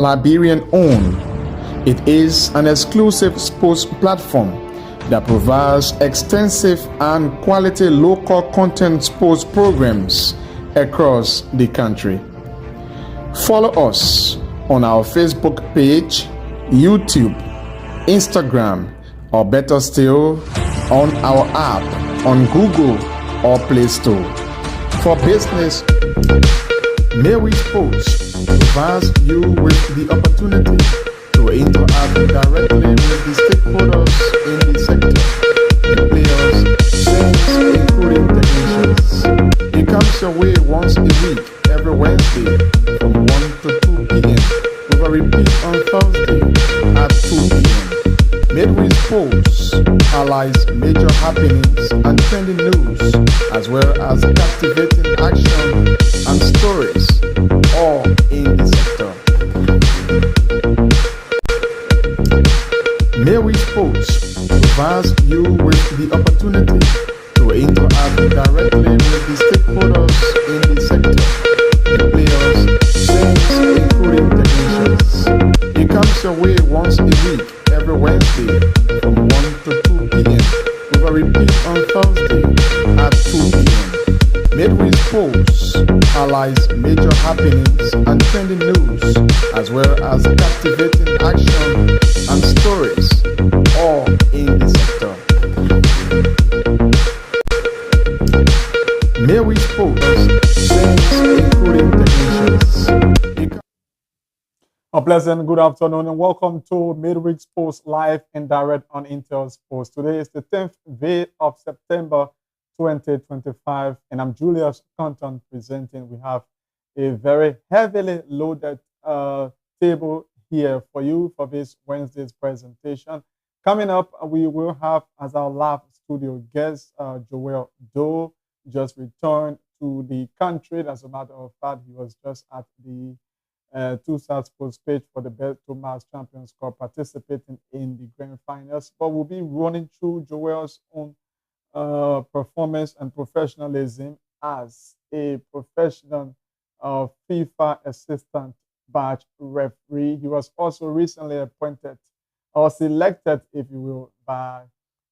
Liberian owned. It is an exclusive sports platform that provides extensive and quality local content sports programs across the country. Follow us on our Facebook page, YouTube, Instagram, or better still, on our app on Google or Play Store. For business, MIDWEEK Sports provides you with the opportunity to interact directly with the stakeholders in the sector, the players, teams, including technicians. It comes your way once a week, every Wednesday from 1 to 2 p.m. with a repeat on Thursday at 2 p.m. MIDWEEK Sports highlights major happenings and trending news, as well as captivating action and stories, all in the sector. MIDWEEK Sports provides you with the opportunity to interact directly with the stakeholders in the sector, the players, teams, including technicians. It comes your way once a week, every Wednesday from 1 to 2 p.m. with a repeat on Thursday at 2 p.m. MIDWEEK Sports highlights major happenings and trending news, as well as captivating action and stories, all in the sector. MIDWEEK Sports, teams, including technicians. A pleasant good afternoon and welcome to MIDWEEK Sports live and direct on Intel Sports. Today is the 10th day of September 2025 and I'm Julius Conton presenting. We have a very heavily loaded table here for you for this Wednesday's presentation. Coming up, we will have as our live studio guest, Joel Doe, just returned to the country. As a matter of fact, he was just at the two-star sports page for the Best Thomas Champions Cup, participating in the grand finals. But we'll be running through Joel's own performance and professionalism as a professional FIFA assistant badge referee. He was also recently appointed or selected, if you will, by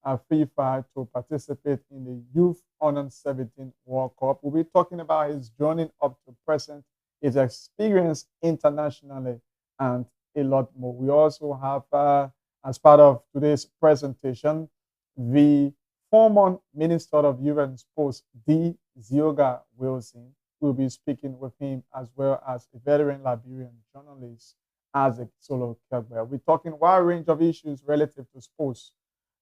FIFA to participate in the Youth Under 17 World Cup. We'll be talking about his journey up to present, his experience internationally, and a lot more. We also have, as part of today's presentation, the former Minister of Youth and Sports, D. Zioga Wilson. We'll be speaking with him, as well as a veteran Liberian journalist, Isaac Solo Kegbe. We're talking a wide range of issues relative to sports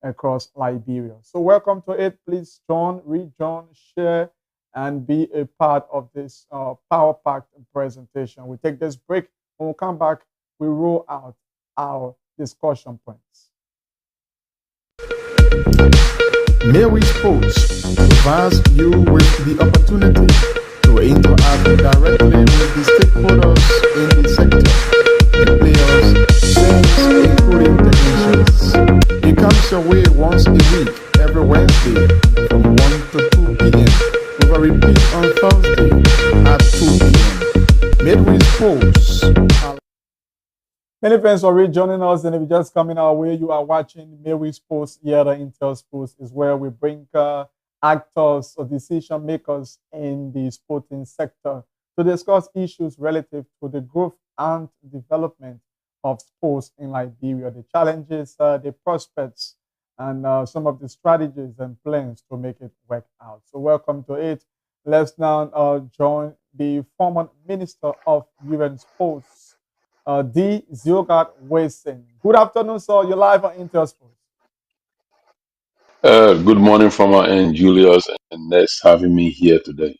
across Liberia. So welcome to it. Please join, rejoin, share, and be a part of this power-packed presentation. We take this break. When we come back, we roll out our discussion points. MIDWEEK Sports provides you with the opportunity to interact directly with the stakeholders in the sector, the players, teams, including technicians. It comes your way once a week, every Wednesday from 1 to 2 p.m. with a repeat on Thursday at 2 p.m. MIDWEEK Sports. Many thanks for rejoining us, and if you're just coming our way, you are watching MIDWEEK Sports here at Intel Sports, is where we bring actors or decision makers in the sporting sector to discuss issues relative to the growth and development of sports in Liberia, the challenges, the prospects, and some of the strategies and plans to make it work out. So welcome to it. Let's now join the former Minister of Youth and Sports, D. Zioga Wilson. Good afternoon, sir. You're live on Intel Sports. Good morning from our end, Julius, and thanks for having me here today.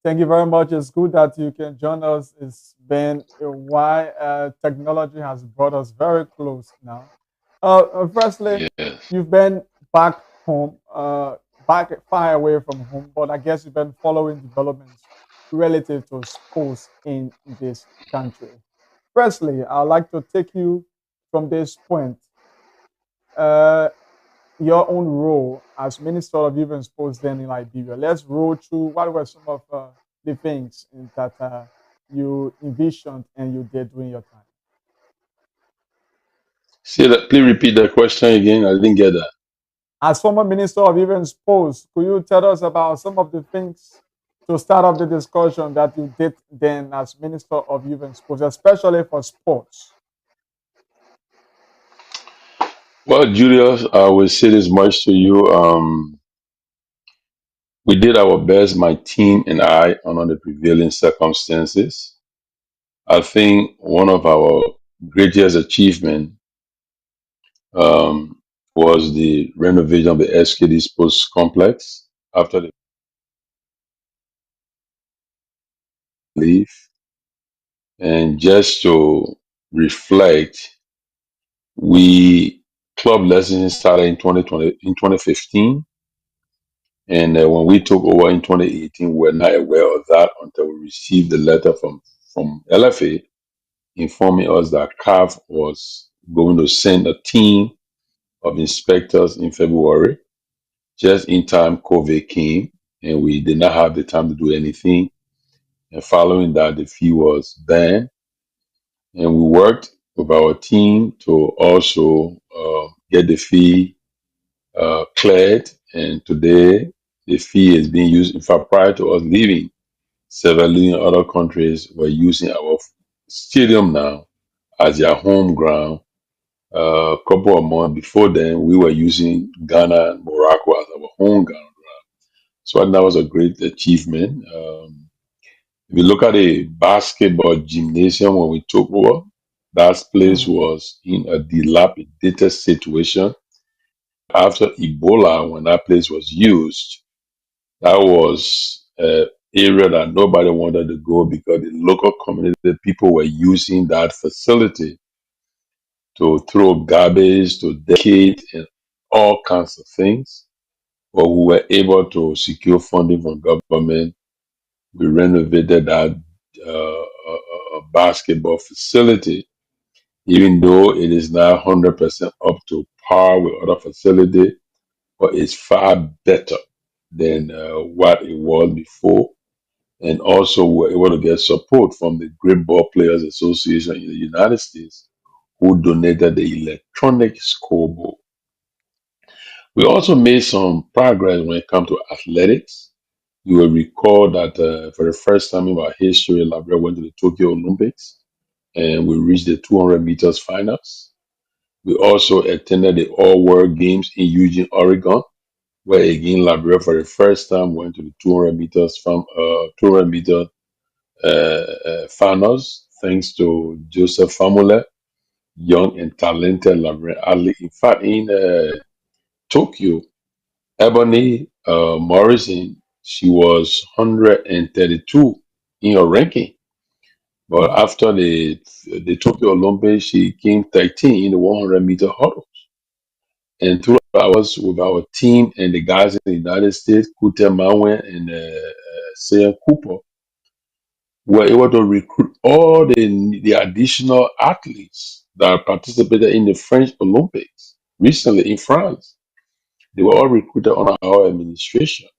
Thank you very much. It's good that you can join us. It's been a while. Technology has brought us very close now. Firstly, Yes. you've been back home, back far away from home, but I guess you've been following developments relative to sports in this country. Firstly, I'd like to take you from this point. Your own role as Minister of Youth and Sports then in Liberia. Let's roll through what were some of the things that you envisioned and you did during your time? Say that. Please repeat the question again. I didn't get that. As former Minister of Youth and Sports, could you tell us about some of the things to start off the discussion that you did then as Minister of Youth and Sports, especially for sports? Well, Julius, I will say this much to you. We did our best, my team and I, under the prevailing circumstances. I think one of our greatest achievement um, was the renovation of the SKD Sports Complex after the leave. And just to reflect, we club lessons started in 2020, in 2015. And when we took over in 2018, we were not aware of that until we received the letter from LFA informing us that CAF was going to send a team of inspectors in February. Just in time, COVID came, and we did not have the time to do anything. And following that, the fee was banned. And we worked with our team to also get the fee cleared. And today, the fee is being used. In fact, prior to us leaving, several other countries were using our stadium now as their home ground. A couple of months before then, we were using Ghana and Morocco as our home ground. So that was a great achievement. If you look at the basketball gymnasium when we took over, that place Mhm. was in a dilapidated situation. After Ebola, when that place was used, that was an area that nobody wanted to go because the local community, the people were using that facility to throw garbage, to decade, and all kinds of things. But we were able to secure funding from government. We renovated that basketball facility, even though it is now 100% up to par with other facilities, but it's far better than what it was before. And also, we're able to get support from the Great Ball Players Association in the United States, who donated the electronic scoreboard. We also made some progress when it comes to athletics. You will recall that for the first time in our history, Liberia went to the Tokyo Olympics and we reached the 200 meters finals. We also attended the All World Games in Eugene, Oregon, where again Liberia for the first time went to the 200 meters from 200 meter finals, thanks to Joseph Famule, young and talented Liberian athlete. In fact, in Tokyo, Ebony Morrison, she was 132 in her ranking. But Mhm. after the Tokyo Olympics, she came 13 in the 100-meter hurdle. And through hours with our team and the guys in the United States, Kute Mawen and Sam Cooper, we were able to recruit all the additional athletes that participated in the French Olympics recently in France. They were all recruited on our administration.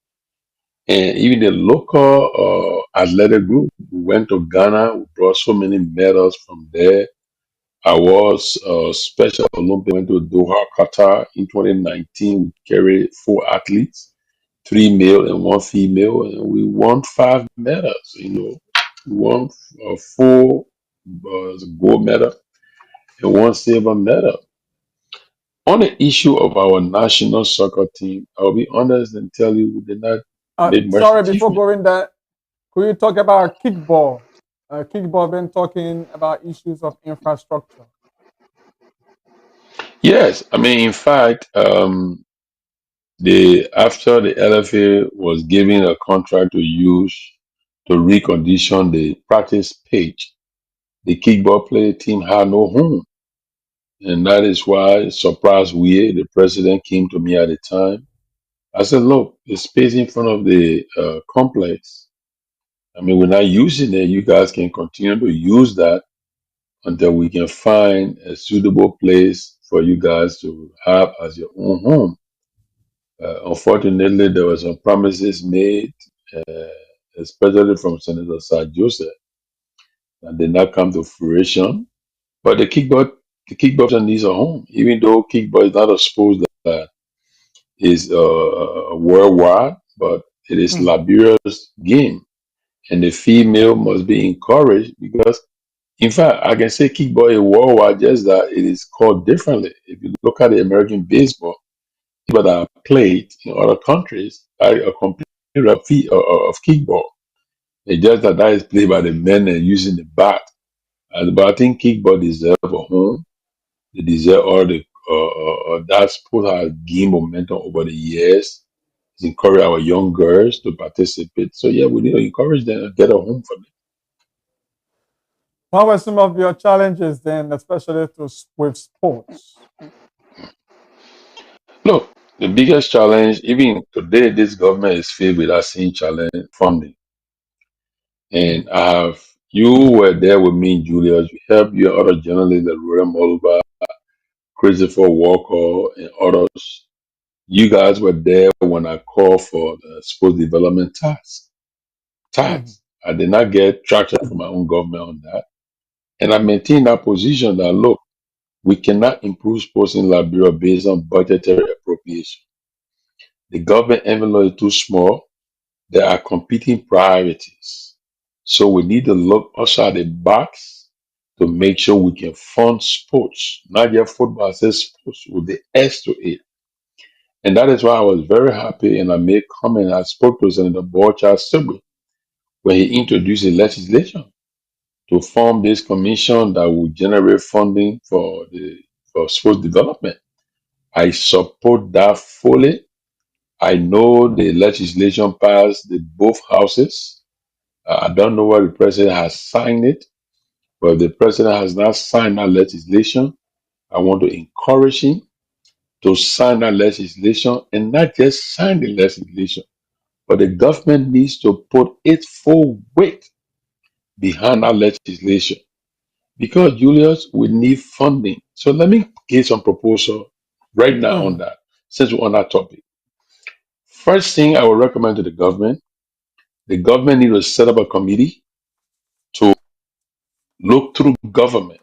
And even the local athletic group, we went to Ghana, we brought so many medals from there. I was Special Olympic, went to Doha, Qatar in 2019. We carried four athletes, three male and one female, and we won five medals. We won four gold medal and one silver medal. On the issue of our national soccer team, I'll be honest and tell you we did not make much Sorry, before achievement. going there, could you talk about kickball? Kickball been talking about issues of infrastructure. Yes, I mean, in fact, the after the LFA was given a contract to use to recondition the practice pitch, the kickball play team had no home. And that is why, surprise we, the president came to me at the time. I said, look, the space in front of the complex, I mean, we're not using it. You guys can continue to use that until we can find a suitable place for you guys to have as your own home. Unfortunately, there were some promises made, uh, especially from Senator Sir Joseph. that did not come to fruition. But the kickball needs a home, even though kickball is not a sport that is worldwide, but it is Mm. Liberia's game, and the female must be encouraged because, in fact, I can say kickball is worldwide, just that it is called differently. If you look at the American baseball, but are played in other countries are a complete of kickball. It's just that is played by the men and using the bat. But I think kickball deserve a home. They deserve all the that sport has gained momentum over the years. It's encourage our young girls to participate. So yeah, we need to encourage them and get a home for them. What were some of your challenges then, especially with sports? Look, the biggest challenge, even today, this government is filled with that same challenge funding. Mm. And I have you were there with me, Julius. We helped you and other journalists like Rhoda Moluba, Christopher Walker, and others. You guys were there when I called for the sports development tax. Mm. Tax. I did not get traction from my own government on that. And I maintain that position that look, we cannot improve sports in Liberia based on budgetary appropriation. The government envelope is too small. There are competing priorities. So we need to look outside the box to make sure we can fund sports, not just football, I say sports with the S to it. And that is why I was very happy and I made comment. I spoke to Senator Borchard Sibley when he introduced the legislation to form this commission that will generate funding for sports development. I support that fully. I know the legislation passed the both houses. I don't know whether the president has signed it, but if the president has not signed that legislation, I want to encourage him to sign that legislation and not just sign the legislation, but the government needs to put its full weight behind that legislation because Julius we need funding. So let me give some proposal right now on Mm. that since we're on that topic. First thing I would recommend to the government needs to set up a committee to look through government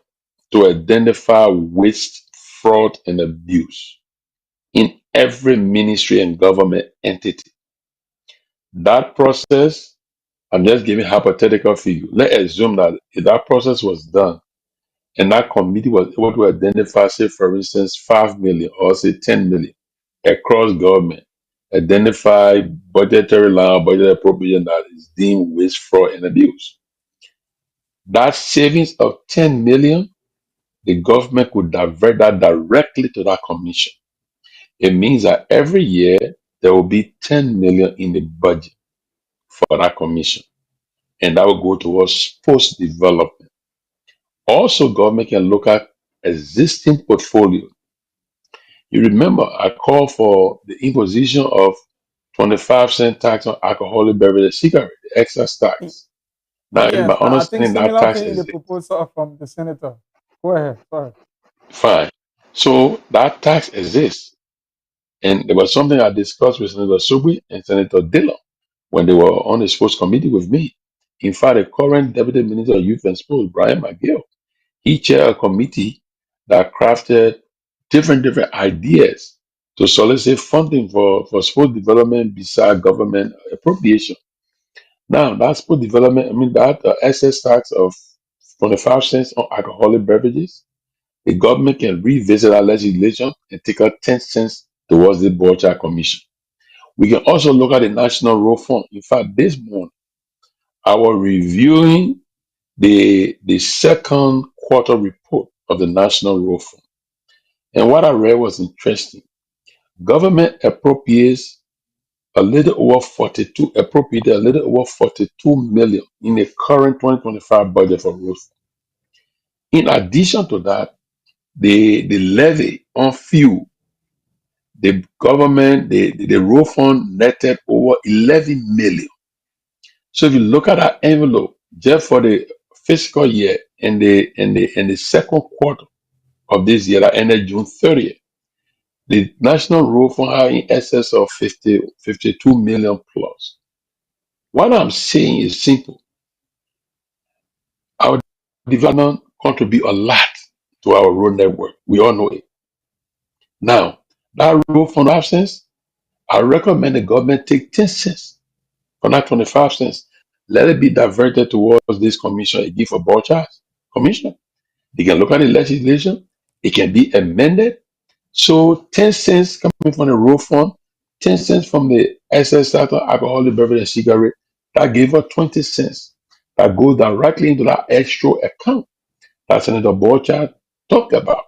to identify waste, fraud, and abuse in every ministry and government entity. That process, I'm just giving hypothetical figure. Let's assume that if that process was done and that committee was able to identify, say, for instance, 5 million or say 10 million across government, identify budgetary line, budget appropriation that is deemed waste, fraud, and abuse. That savings of 10 million, the government could divert that directly to that commission. It means that every year there will be 10 million in the budget for that commission, and that will go towards sports development. Also, government can look at existing portfolio. You remember, I called for the imposition of 25-cent tax on alcoholic beverages, cigarette, the excise tax. Now, in my Yes, I think understanding, that similar tax thing in the is proposal from the senator. Go ahead. Sorry. fine. So that tax exists. And there was something I discussed with Senator Subri and Senator Dillon when they were on the sports committee with me. In fact, the current Deputy Minister of Youth and Sports, Brian McGill, he chaired a committee that crafted different ideas to solicit funding for sport development beside government appropriation. Now, that sport development, I mean, that excess tax of 25 cents on alcoholic beverages, the government can revisit our legislation and take out 10 cents towards the Borchard Commission. We can also look at the National Road Fund. In fact, this morning, I was reviewing the second quarter report of the National Road Fund. And what I read was interesting. Government appropriates a little over 42, appropriated a little over 42 million in the current 2025 budget for road fund. In addition to that, the levy on fuel, the government, the road fund netted over 11 million. So if you look at our envelope just for the fiscal year and the second quarter of this year that ended June 30th, the National Road Fund are in excess of 52 million plus. What I'm saying is simple. Our development contribute a lot to our road network. We all know it. Now, that road fund absence, I recommend the government take 10 cents from that 25 cents. Let it be diverted towards this commission, a gift for charge commission. They can look at the legislation. It can be amended. So 10 cents coming from the road fund, 10 cents from the excess tax on alcoholic beverage and cigarette, that gave her 20 cents. That goes directly into that extra account that Senator Borchardt talked about.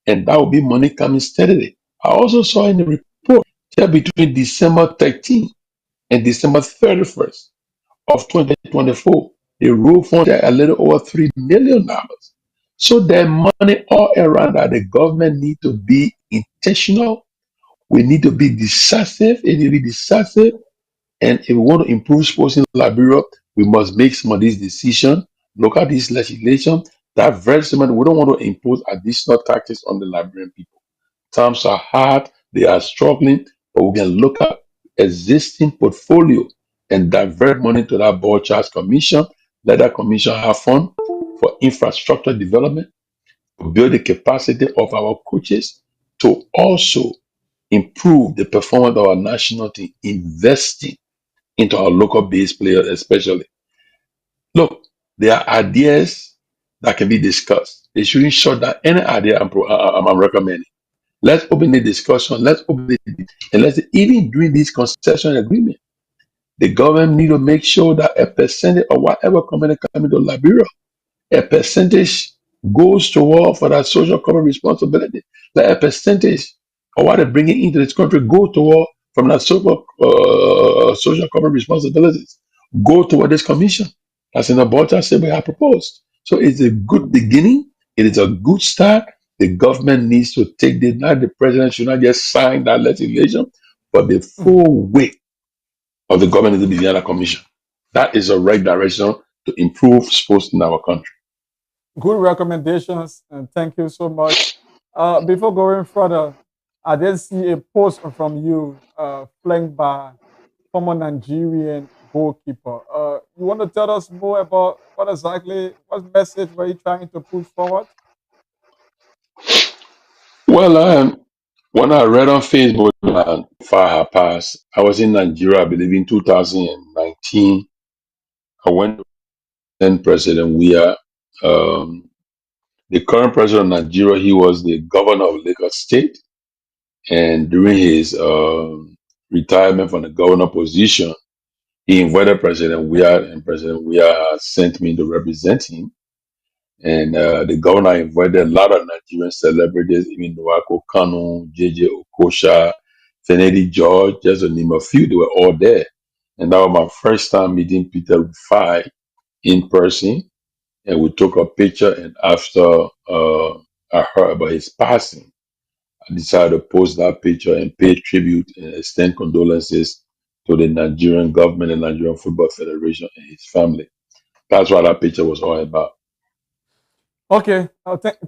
And that will be money coming steadily. I also saw in the report that between December 13th and December 31st of 2024, the road fund had a little over $3 million. So there's money all around that the government need to be intentional. We need to be decisive. It need to be decisive. And if we want to improve sports in Liberia, we must make some of these decisions. Look at this legislation. That very similar. We don't want to impose additional taxes on the Liberian people. Times are hard. They are struggling. But we can look at existing portfolio and divert money to that board charge commission. Let that commission have fund for infrastructure development, to build the capacity of our coaches, to also improve the performance of our national team, investing into our local based players, especially. Look, there are ideas that can be discussed. They shouldn't shut down any idea I'm recommending. Let's open the discussion. Let's open it, and let's even during this concession agreement, the government need to make sure that a percentage of whatever company coming to Liberia, a percentage goes toward for that social corporate responsibility. Like a percentage of what they're bringing into this country go toward from that social corporate responsibilities, go toward this commission. As in the budget said we have proposed. So it's a good beginning. It is a good start. The government needs to take this. Not the president should not just sign that legislation, but the full weight of the government needs to be behind that commission. That is the right direction to improve sports in our country. Good recommendations, and thank you so much. Before going further, I did see a post from you flanked by former Nigerian goalkeeper. You want to tell us more about what message were you trying to push forward? Well, when I read on Facebook, far had passed. I was in Nigeria, I believe, in 2019. I went to then President Weah. Um, the current president of Nigeria, he was the governor of Lagos State. And during his retirement from the governor position, he invited President Weah, and President Weah sent me to represent him. And the governor invited a lot of Nigerian celebrities, even Nwako Kanu, JJ Okosha, Kennedy George, just to name a few. They were all there. And that was my first time meeting Peter Rufai in person. And we took a picture. And after I heard about his passing, I decided to post that picture and pay tribute and extend condolences to the Nigerian government and Nigerian Football Federation and his family. That's what that picture was all about. Okay,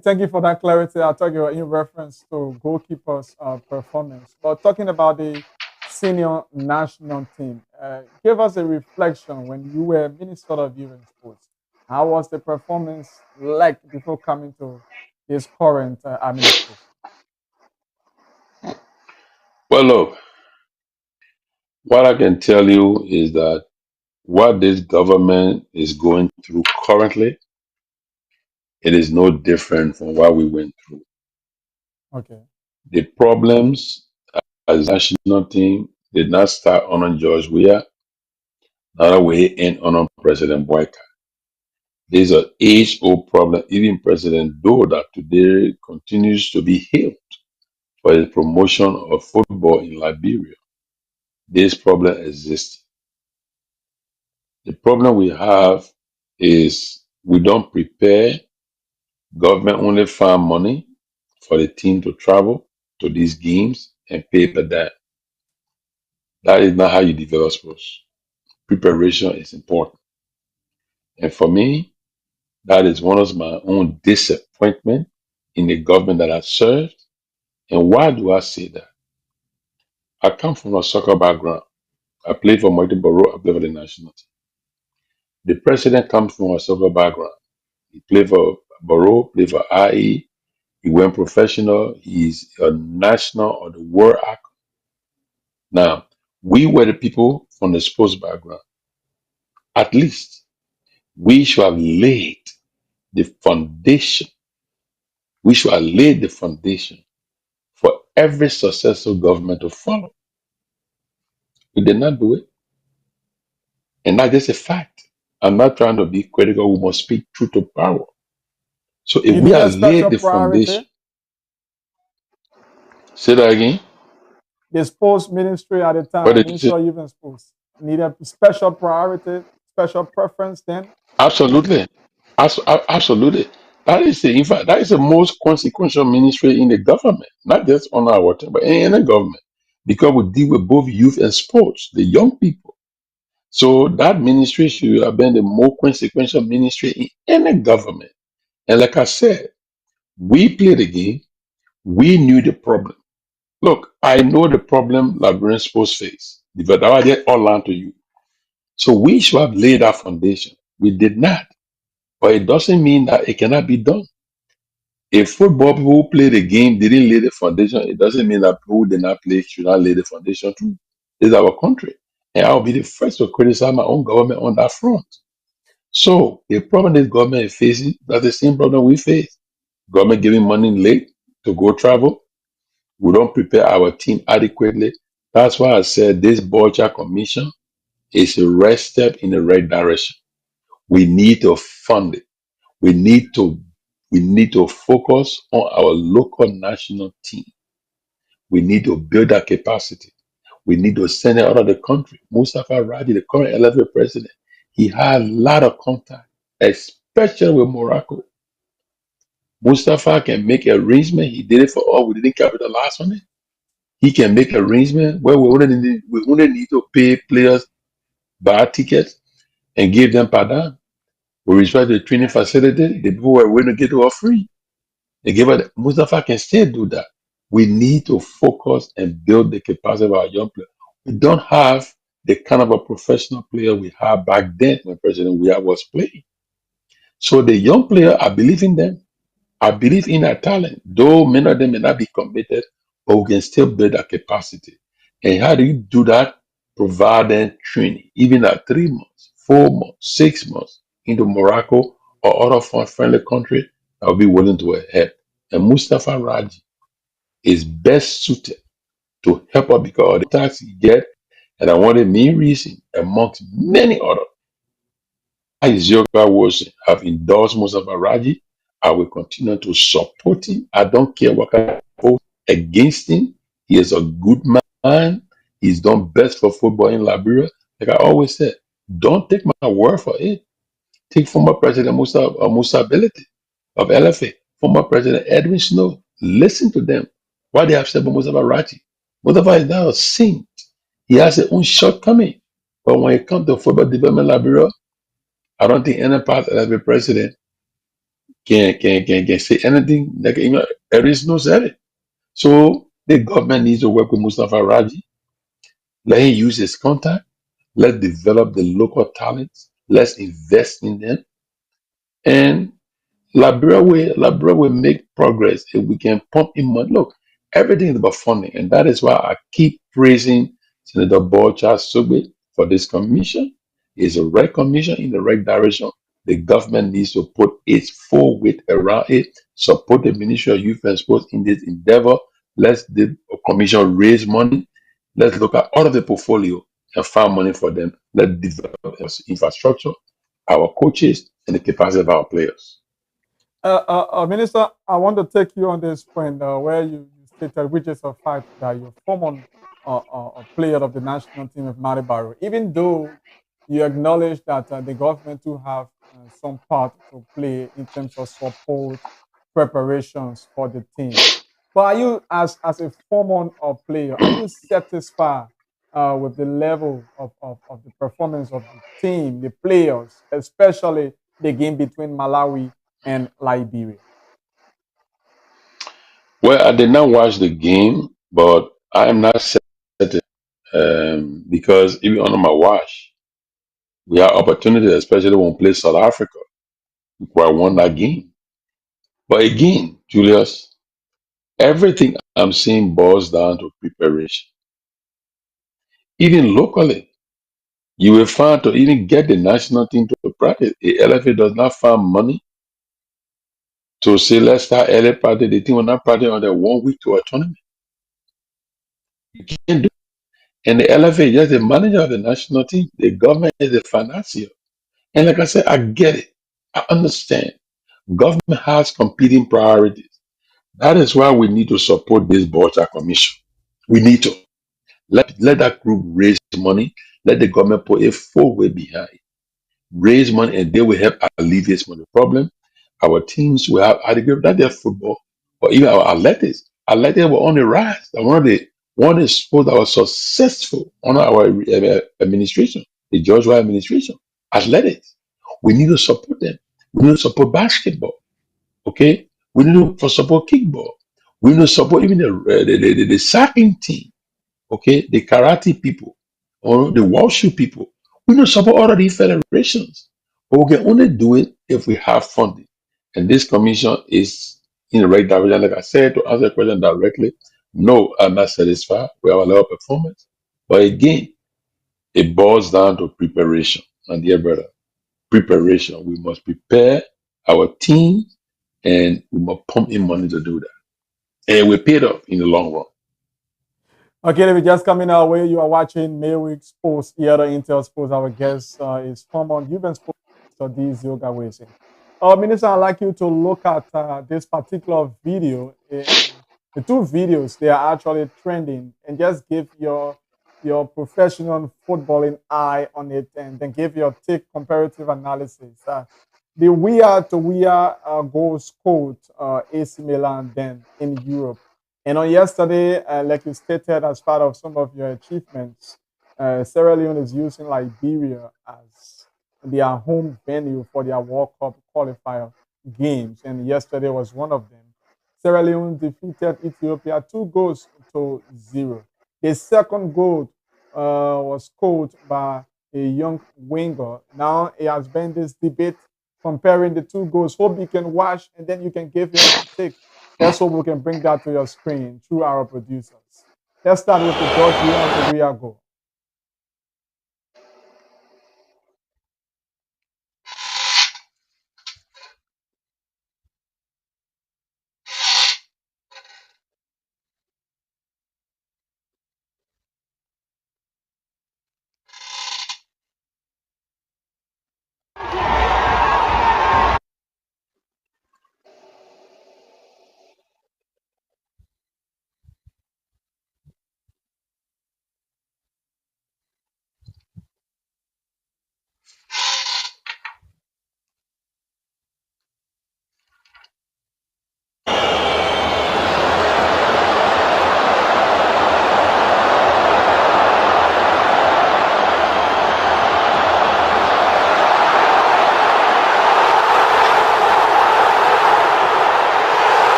thank you for that clarity. I thought you were in reference to goalkeepers' performance. But talking about the senior national team, give us a reflection when you were Minister of Youth and Sports. How was the performance like before coming to this current administration? Well, look, what I can tell you is that what this government is going through currently, it is no different from what we went through. Okay. The problems as a national team did not start on George Weah, neither way end on President Boyka. These are age-old problems. Even President Doe that today continues to be hailed for his promotion of football in Liberia. This problem exists. The problem we have is we don't prepare. Government only found money for the team to travel to these games and pay for that. That is not how you develop sports. Preparation is important. And for me, that is one of my own disappointment in the government that I served. And why do I say that? I come from a soccer background. I played for Mighty Borough, I played for the national team. The president comes from a soccer background. He played for Borough, played for IE. He went professional. He's a national or the world icon. Now, we were the people from the sports background. At least we should have laid the foundation. We should have laid the foundation for every successful government to follow. We did not do it. And that's just a fact. I'm not trying to be critical. We must speak truth to power. So if You we need have a laid special the priority. foundation, say that again. The sports ministry at the What time, did you Ministry say? of Youth and Sports, need a special priority, special preference then. Absolutely. Absolutely. That is the, in fact, that is the most consequential ministry in the government, not just on our team, but in any government, because we deal with both youth and sports, the young people. So that ministry should have been the most consequential ministry in any government. And like I said, we played the game. We knew the problem. Look, I know the problem Liberian sports face. But I did all learn to you. So we should have laid that foundation. We did not. But it doesn't mean that it cannot be done. If football people who play the game didn't lay the foundation, it doesn't mean that people who did not play should not lay the foundation too. This is our country. And I'll be the first to criticize my own government on that front. So the problem this government is facing, that's the same problem we face. Government giving money late to go travel. We don't prepare our team adequately. That's why I said this Bolcha Commission is a right step in the right direction. We need to fund it. We need to focus on our local national team. We need to build that capacity. We need to send it out of the country. Mustafa Radi, the current elected president, he had a lot of contact, especially with Morocco. Mustafa can make arrangement. He did it for all. We didn't capitalize on it. He can make arrangement where we wouldn't need to pay players buy tickets and give them pardon. We respect the training facility. The people were willing to get to us free. They gave us Mustafa can still do that. We need to focus and build the capacity of our young players. We don't have the kind of a professional player we had back then when President Weah was playing. So the young player, I believe in them. I believe in our talent, though many of them may not be committed, but we can still build our capacity. And how do you do that? Provide them training, even at 3 months, 4 months, 6 months into Morocco or other friendly country that will be willing to help. And Mustafa Raji is best suited to help us because of the tax he get. And I want the main reason, amongst many others, Yoga was have endorsed Mustafa Raji. I will continue to support him. I don't care what kind of vote against him. He is a good man. He's done best for football in Liberia. Like I always said, don't take my word for it. Take former President Musa Ability of LFA, former President Edwin Snow. Listen to them. What they have said about Mustafa Raji. Mustafa is now a saint. He has his own shortcoming. But when it comes to football development in Liberia, I don't think any part of every president can say anything like there is no said it. So the government needs to work with Mustafa Raji. Let him use his contact. Let's develop the local talents. Let's invest in them. And Liberia will make progress if we can pump in money. Look, everything is about funding, and that is why I keep praising Senator Bolcha Sugbe for this commission. It's a right commission in the right direction. The government needs to put its full weight around it, support the Ministry of Youth and Sports in this endeavor. Let the commission raise money. Let's look at all of the portfolio and find money for them. Let's develop infrastructure, our coaches, and the capacity of our players. Minister, I want to take you on this point where you stated, which is a fact, that you're former player of the national team of Maribaro, even though you acknowledge that the government do have some part to play in terms of support preparations for the team. But are you, as a former player, are you satisfied with the level of the performance of the team, the players, especially the game between Malawi and Liberia? Well, I did not watch the game, but I am not certain because even under my watch, we have opportunities, especially when we play South Africa. We could have won that game. But again, Julius, everything I'm seeing boils down to preparation. Even locally, you will find to even get the national team to practice. The LFA does not find money to say, let's start early practice. The team will not practice on the 1 week to a tournament. You can't do it. And the LFA is just the manager of the national team. The government is the financier. And like I said, I get it. I understand. Government has competing priorities. That is why we need to support this Bolcha Commission. We need to let that group raise money. Let the government put a full weight behind it. Raise money, and they will help alleviate some of the problem. Our teams will have adequate, not just football, or even our athletics. Athletics were on the rise. And one of the sports that was successful under our administration, the George White administration. Athletics. We need to support them. We need to support basketball. Okay, we need to support kickball. We need to support even the cycling team. Okay, the karate people or the wushu people. We need to support all of these federations, but we can only do it if we have funding. And this commission is in the right direction. Like I said, to answer the question directly, no, I'm not satisfied with our level of performance. But again, it boils down to preparation. And dear brother, preparation. We must prepare our team and we must pump in money to do that. And we paid off in the long run. Okay, if you're just coming our way, you are watching MIDWEEK Sports, here the Intel Sports. Our guest is former Cuban sports These Yoga Racing. Minister, I'd like you to look at this particular video. The two videos, they are actually trending, and just give your professional footballing eye on it, and then give your take comparative analysis. The we are goals scored AC Milan then in Europe. And on yesterday, like you stated, as part of some of your achievements, Sierra Leone is using Liberia as their home venue for their World Cup qualifier games. And yesterday was one of them. Sierra Leone defeated Ethiopia 2-0. The second goal was scored by a young winger. Now it has been this debate comparing the two goals. Hope you can watch and then you can give your own take. Let's hope we can bring that to your screen through our producers. Let's start with the George Weah goal.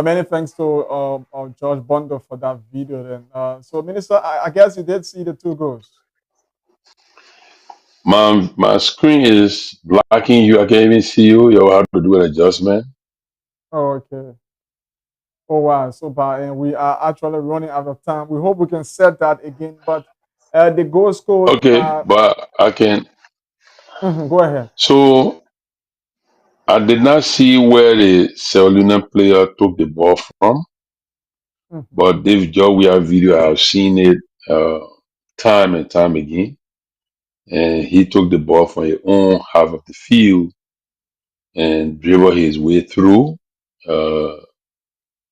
Many thanks to George Bondo for that video. Then, so Minister, I guess you did see the two goals. My screen is blocking you. I can't even see you. You'll have to do an adjustment. Oh, okay. Oh wow, so bad, and we are actually running out of time. We hope we can set that again. But the goal scored. Okay, but I can. Go ahead. So I did not see where the Cellular player took the ball from, but this Joe video, I've seen it uh, time and time again. And he took the ball from his own half of the field and dribbled his way through. Uh,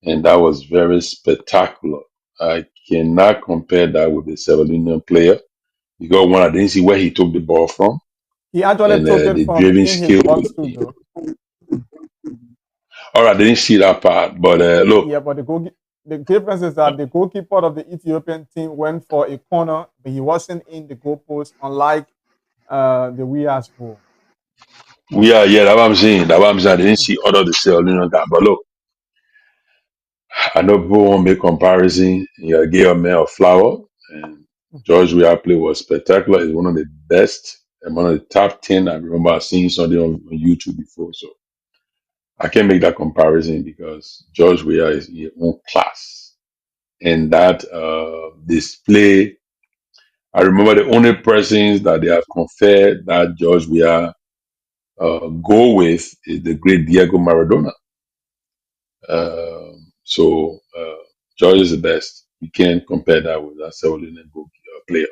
and that was very spectacular. I cannot compare that with the Salvadorian player because one, I didn't see where he took the ball from, He actually and took it the from driving in his skill. box too, though. All right, I didn't see that part, but look, Yeah, but the goal. the difference is that the goalkeeper of the Ethiopian team went for a corner, but he wasn't in the goalpost, unlike the Weah's goal. Yeah, that's what I'm saying. That's what I'm saying. I didn't see other the cell, that. But look, I know people won't make comparison. You gave a man a flower, and George Weah play was spectacular. He's one of the best and one of the top 10. I remember seeing something on YouTube before. So I can't make that comparison because George Weah is in his own class. And that display, I remember the only persons that they have conferred that George Weah go with is the great Diego Maradona. So George is the best. You can't compare that with that Saudi player.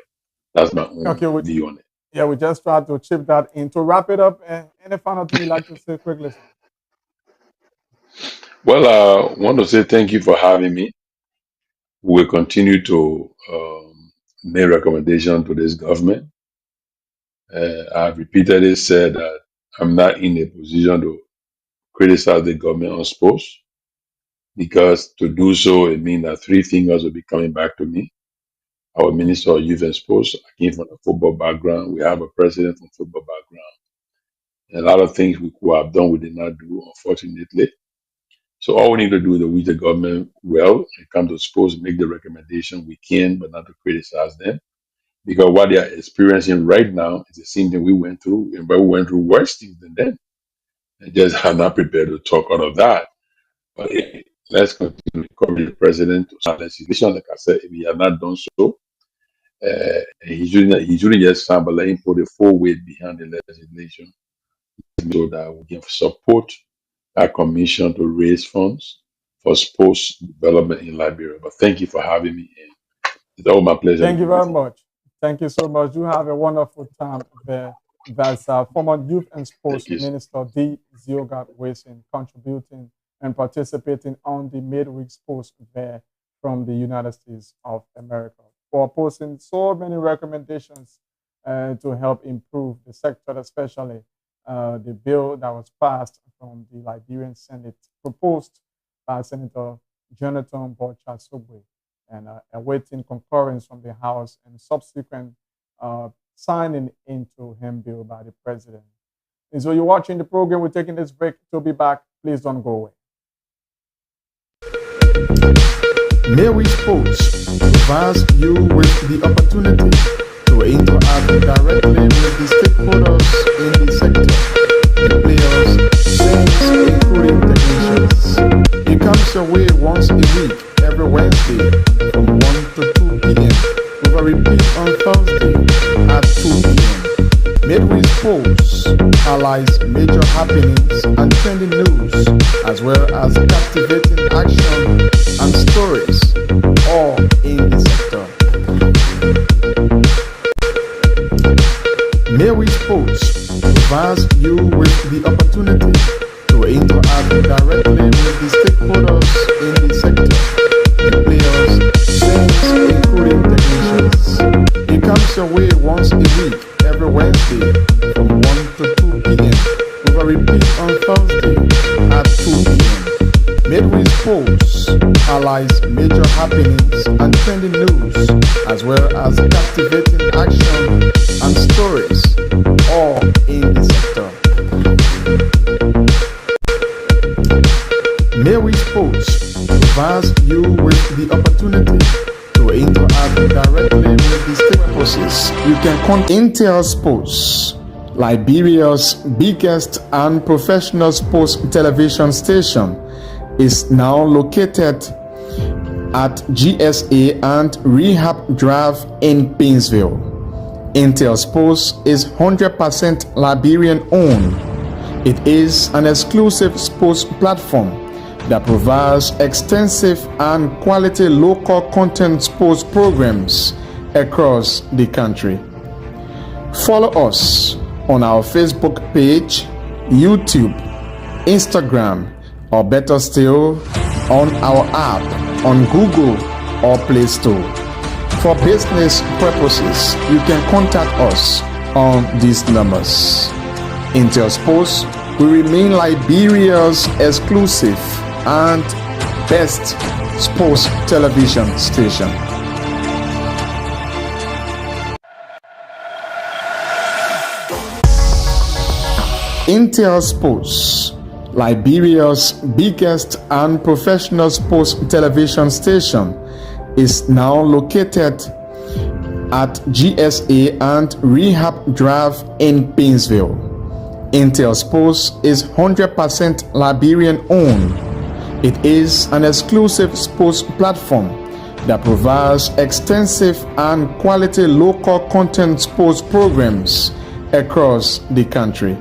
That's my own view on it. Yeah, we just tried to chip that in. To wrap it up, any final thing you'd like to say quickly, sir? Well, I want to say thank you for having me. We'll continue to make recommendations to this government. I've repeatedly said that I'm not in a position to criticize the government on sports, because to do so, it means that three fingers will be coming back to me. Our Minister of Youth and Sports, I came from a football background. We have a president from football background. And a lot of things we could have done, we did not do, unfortunately. So all we need to do is to reach the government well when it comes to sports, make the recommendation we can, but not to criticize them. Because what they are experiencing right now is the same thing we went through, and we went through worse things than them. And just are not prepared to talk out of that. But let's continue to encourage the president to sign legislation. Like I said, if he has not done so, he shouldn't just sign, but let him put a full weight behind the legislation so that we can support our commission to raise funds for sports development in Liberia. But thank you for having me. It's all my pleasure. Thank you very much. Thank you so much. You have a wonderful time there. That's former Youth and Sports Minister D. Ziogat Wilson contributing and participating on the Midweek Sports Fair from the United States of America, for posting so many recommendations to help improve the sector, especially the bill that was passed from the Liberian Senate, proposed by Senator Jonathan Botcha-Sobwe, and awaiting concurrence from the House and subsequent signing into him bill by the president. And so you're watching the program. We're taking this break. To be back. Please don't go away. MIDWEEK Sports provides you with the opportunity to interact directly with the stakeholders in the sector, the players, fans, including technicians. It comes your way once a week, every Wednesday from 1 to 2 p.m. with a repeat on Thursday at 2 p.m. MIDWEEK Sports highlights major happenings and trending news, as well as captivating action and stories, all in the sector. MIDWEEK Sports provides you with the opportunity to interact directly with the stakeholders in the sector, the players, fans, including technicians. It comes your way once a week, every Wednesday from 1 to 2 p.m. with a repeat on Thursday at 2 p.m. MIDWEEK Sports highlights major happenings and trending news, as well as captivating action and stories, all in the sector. MIDWEEK Sports provides you with the opportunity to interact directly with the stakeholders. You can contact Intel Sports, Liberia's biggest and professional sports television station, is now located at GSA and Rehab Drive in Painesville. Intel Sports is 100% Liberian owned. It is an exclusive sports platform that provides extensive and quality local content sports programs across the country. Follow us on our Facebook page, YouTube, Instagram, or better still, on our app on Google or Play Store. For business purposes, you can contact us on these numbers. Intel Sports will remain Liberia's exclusive and best sports television station. Intel Sports, Liberia's biggest and professional sports television station, is now located at GSA and Rehab Drive in Painesville. Intel Sports is 100% Liberian owned. It is an exclusive sports platform that provides extensive and quality local content sports programs across the country.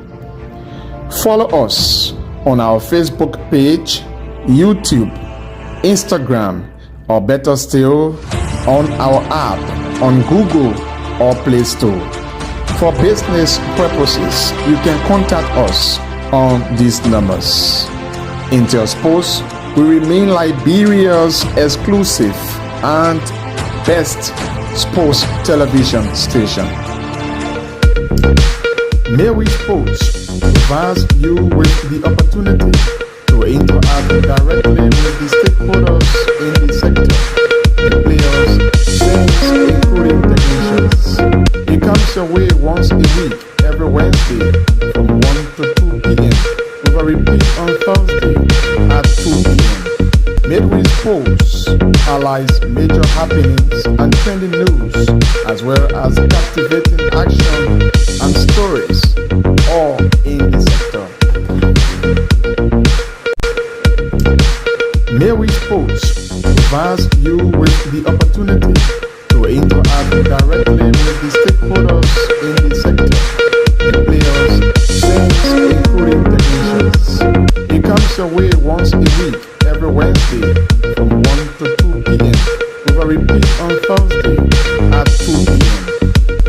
Follow us on our Facebook page, YouTube, Instagram, or better still, on our app on Google or Play Store. For business purposes, you can contact us on these numbers. Intel Sports will remain Liberia's exclusive and best sports television station. MIDWEEK Sports provides you with the opportunity to interact directly with the stakeholders in the sector, the players, fans, including technicians. It comes your way once a week, every Wednesday from 1 to 2 p.m. with a repeat on Thursday at 2 p.m. MIDWEEK Sports highlights major happenings and trending news, as well as captivating action and stories, all in the sector. MIDWEEK Sports provides you with the opportunity to interact directly with the stakeholders in the sector, the players, fans, including technicians. It comes your way once a week, every Wednesday from 1 to 2 p.m. with a repeat on Thursday at 2 p.m.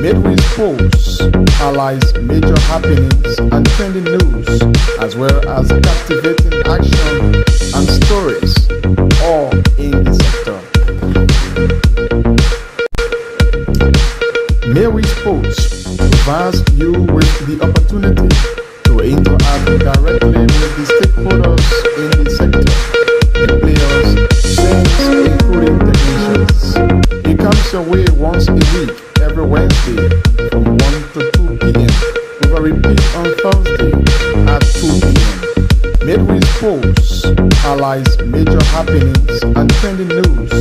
MIDWEEK Sports highlights major happenings and trending news, as well as captivating action and stories, all in the sector. MIDWEEK Sports provides you with the opportunity to interact directly with the stakeholders in the sector, the players, fans, including technicians. It comes your way once a week, every Wednesday from 1 to 2 p.m. with a repeat on Thursday at 2 p.m. MIDWEEK Sports highlights major happenings and trending news,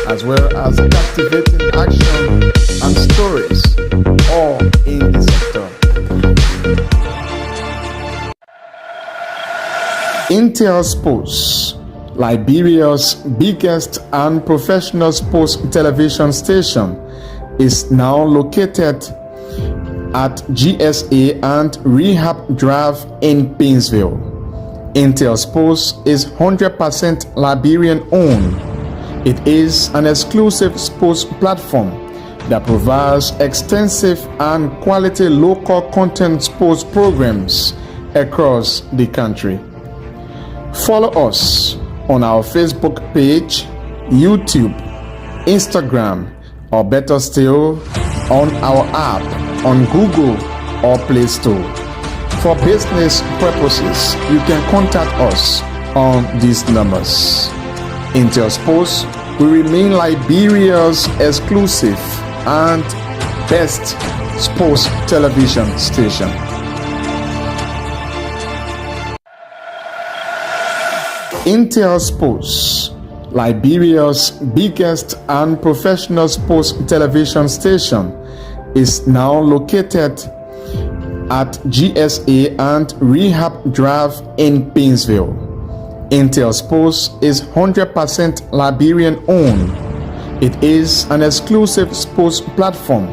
as well as captivating action and stories, all in the sector. Intel Sports, Liberia's biggest and professional sports television station, is now located at GSA and Rehab Drive in Painesville. Intel Sports is 100% Liberian owned. It is an exclusive sports platform that provides extensive and quality local content sports programs across the country. Follow us on our Facebook page, YouTube, Instagram, or better still, on our app on Google or Play Store. For business purposes, you can contact us on these numbers. Intel Sports will remain Liberia's exclusive and best sports television station. Intel Sports, Liberia's biggest and professional sports television station, is now located at GSA and Rehab Drive in Painesville. Intel Sports is 100% Liberian owned. It is an exclusive sports platform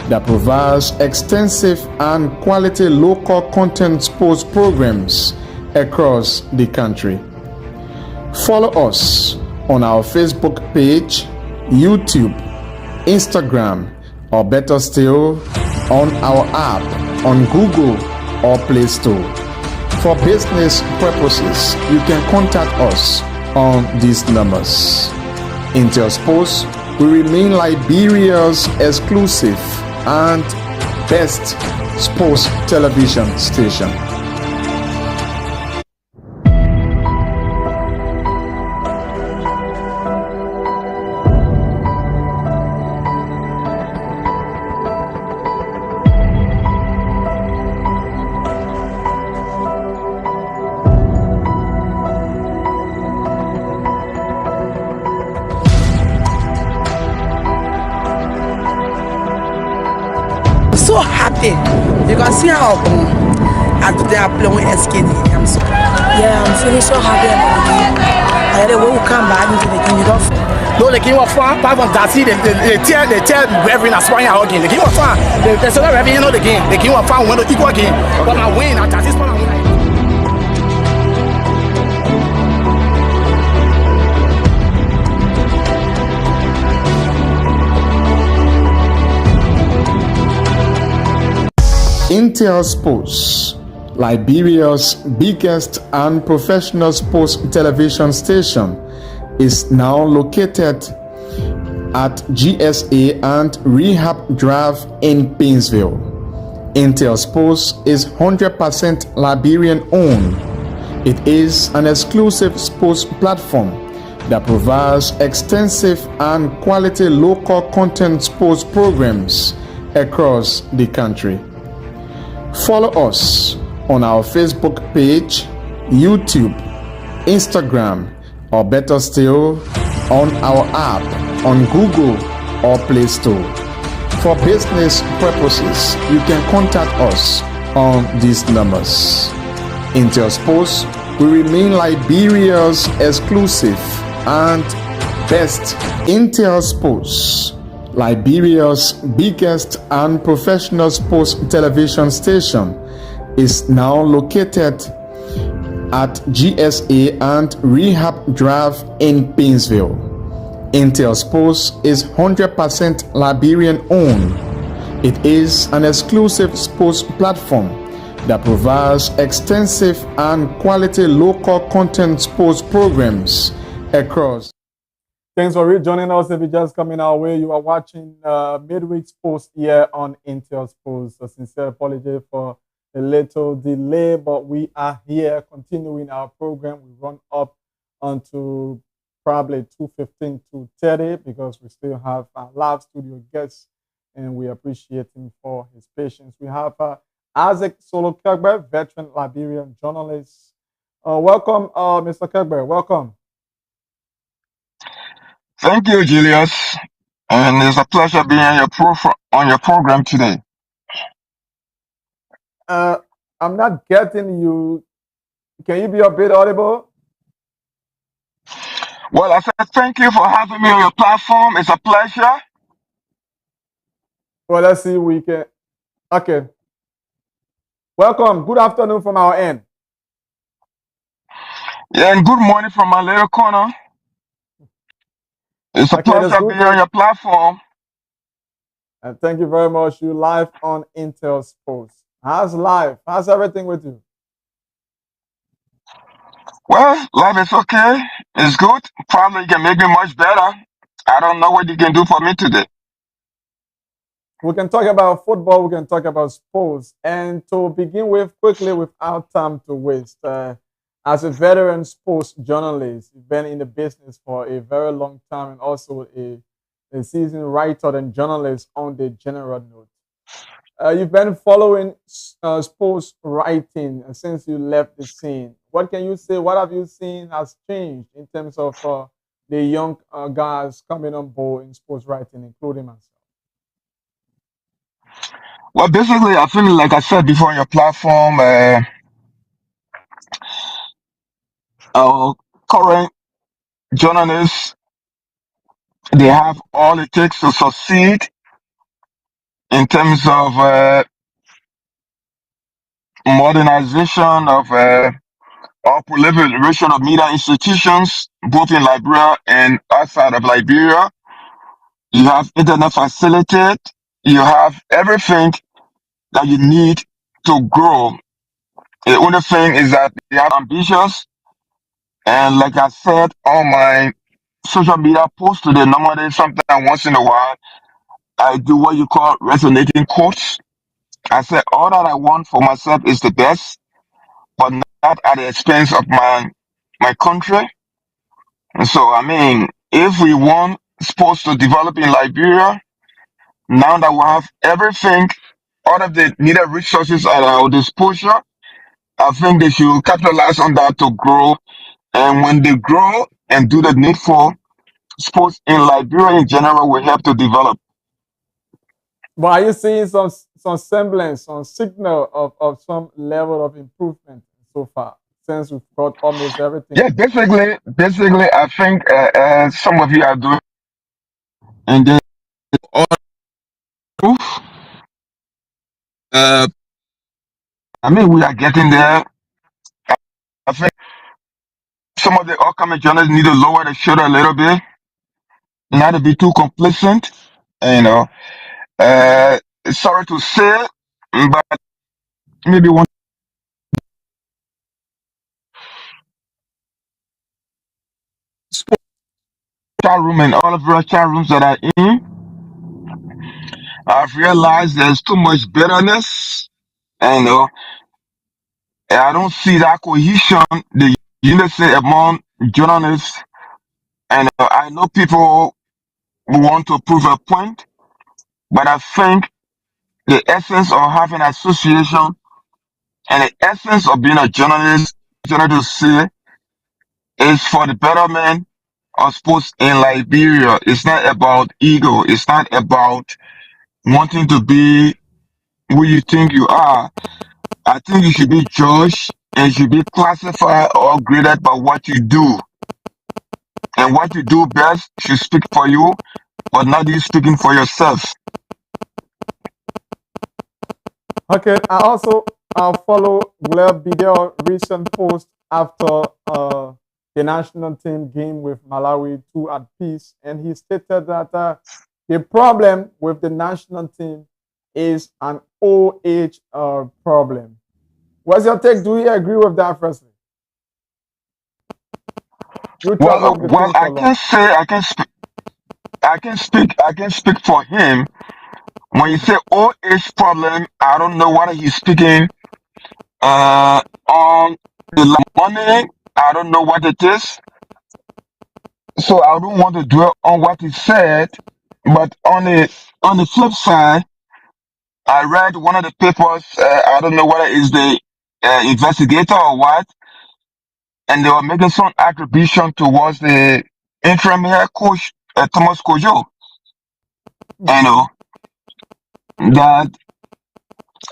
that provides extensive and quality local content sports programs across the country. Follow us on our Facebook page, YouTube, Instagram, or better still, on our app on Google or Play Store. For business purposes, you can contact us on these numbers. Intel Sports will remain Liberia's exclusive and best sports television station. so happy. You can see how they are playing with SKD. Yeah, I'm feeling so happy about the game. And then when we come back into the game, you don't. No, the game was fun. Apart from that, see, they tell referee that's why I'm game. The game was fun. They said referee, you know the game. The game was fun. We went to equal game. But I win at this point. I win. Intel Sports, Liberia's biggest and professional sports television station, is now located at GSA and Rehab Drive in Painesville. Intel Sports is 100% Liberian owned. It is an exclusive sports platform that provides extensive and quality local content sports programs across the country. Follow us on our Facebook page, YouTube, Instagram, or better still, on our app on Google or Play Store. For business purposes, you can contact us on these numbers. Intel Sports will remain Liberia's exclusive and best. Intel Sports, Liberia's biggest and professional sports television station, is now located at GSA and Rehab Drive in Painesville. Intel Sports is 100% Liberian owned. It is an exclusive sports platform that provides extensive and quality local content sports programs across. Thanks for joining us. If you're just coming our way, you are watching Midweek Sports here on Intel Sports. A sincere apology for a little delay, but we are here continuing our program. We run up onto probably 2:15 to 30 because we still have our live studio guests, and we appreciate him for his patience. We have Isaac Solo Kegber, veteran Liberian journalist. Welcome, Mr. Kegber. Welcome. Thank you, Julius, and it's a pleasure being on your program today. I'm not getting you. Can you be a bit audible? Well, I said thank you for having me on your platform. It's a pleasure. Well, let's see if we can. Okay. Welcome. Good afternoon from our end. Yeah, and good morning from my little corner. It's a pleasure being on your platform. And thank you very much. You live on Intel Sports. How's life? How's everything with you? Well, life is okay. It's good. Probably you can make me much better. I don't know what you can do for me today. We can talk about football. We can talk about sports. And to begin with, quickly, without time to waste, as a veteran sports journalist, you've been in the business for a very long time and also a seasoned writer and journalist on the general note. You've been following sports writing since you left the scene. What can you say? What have you seen has changed in terms of the young guys coming on board in sports writing, including myself? Well, basically, I feel like I said before on your platform, our current journalists, they have all it takes to succeed in terms of modernization of or proliferation of media institutions, both in Liberia and outside of Liberia. You have internet facilitated. You have everything that you need to grow. The only thing is that they are ambitious. And like I said on my social media post today, normally sometimes once in a while, I do what you call resonating quotes. I said, all that I want for myself is the best, but not at the expense of my country. And so, I mean, if we want sports to develop in Liberia, now that we have everything, all of the needed resources at our disposal, I think they should capitalize on that to grow. And when they grow and do the needful, sports in Liberia in general will help to develop. But are you seeing some semblance, some signal of some level of improvement so far since we've got almost everything? Yeah, basically, I think some of you are doing, and then all proof. Uh, I mean, we are getting there. I think some of the upcoming journalists need to lower the shoulder a little bit, not to be too complacent. You know, uh, sorry to say, but maybe one sports chat room and all of the chat rooms that are in, I've realized there's too much bitterness. You know, I don't see that cohesion, the unity among journalists. And I know people want to prove a point, but I think the essence of having an association and the essence of being a journalist, to say, is for the betterment of sports in Liberia. It's not about ego. It's not about wanting to be who you think you are. I think you should be judged and you should be classified or graded by what you do. And what you do best should speak for you, but not you speaking for yourself. Okay, I also follow Gleb Bidel recent post after the national team game with Malawi 2 at peace, and he stated that the problem with the national team is an OH problem. What's your take? Do you agree with that, firstly? You travel with the team I for can long. say I can speak for him. When you say OH problem, I don't know what he's speaking on the money. I don't know what it is. So I don't want to dwell on what he said. But on the flip side, I read one of the papers. I don't know whether it's the investigator or what, and they were making some attribution towards the interim head coach Thomas Kojo. You know that,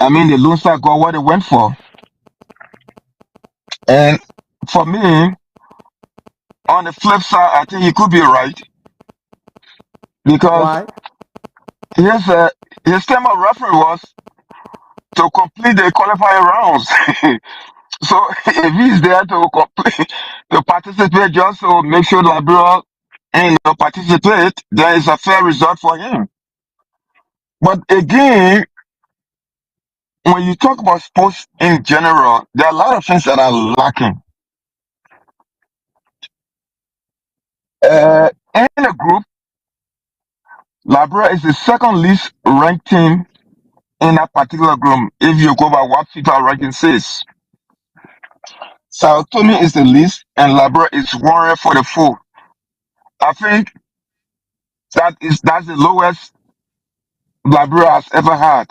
I mean, the Lone Star got what they went for, and for me, on the flip side, I think he could be right because Why? his uh, his term of reference was to complete the qualifying rounds. So if he's there to complete, to participate, just to make sure Liberia participate, there is a fair result for him. But again, when you talk about sports in general, there are a lot of things that are lacking. In the group, Liberia is the second least ranked team in that particular group. If you go by what FIFA ranking says, Sao Tome is the least, and Liberia is 144. I think that's the lowest Liberia has ever had.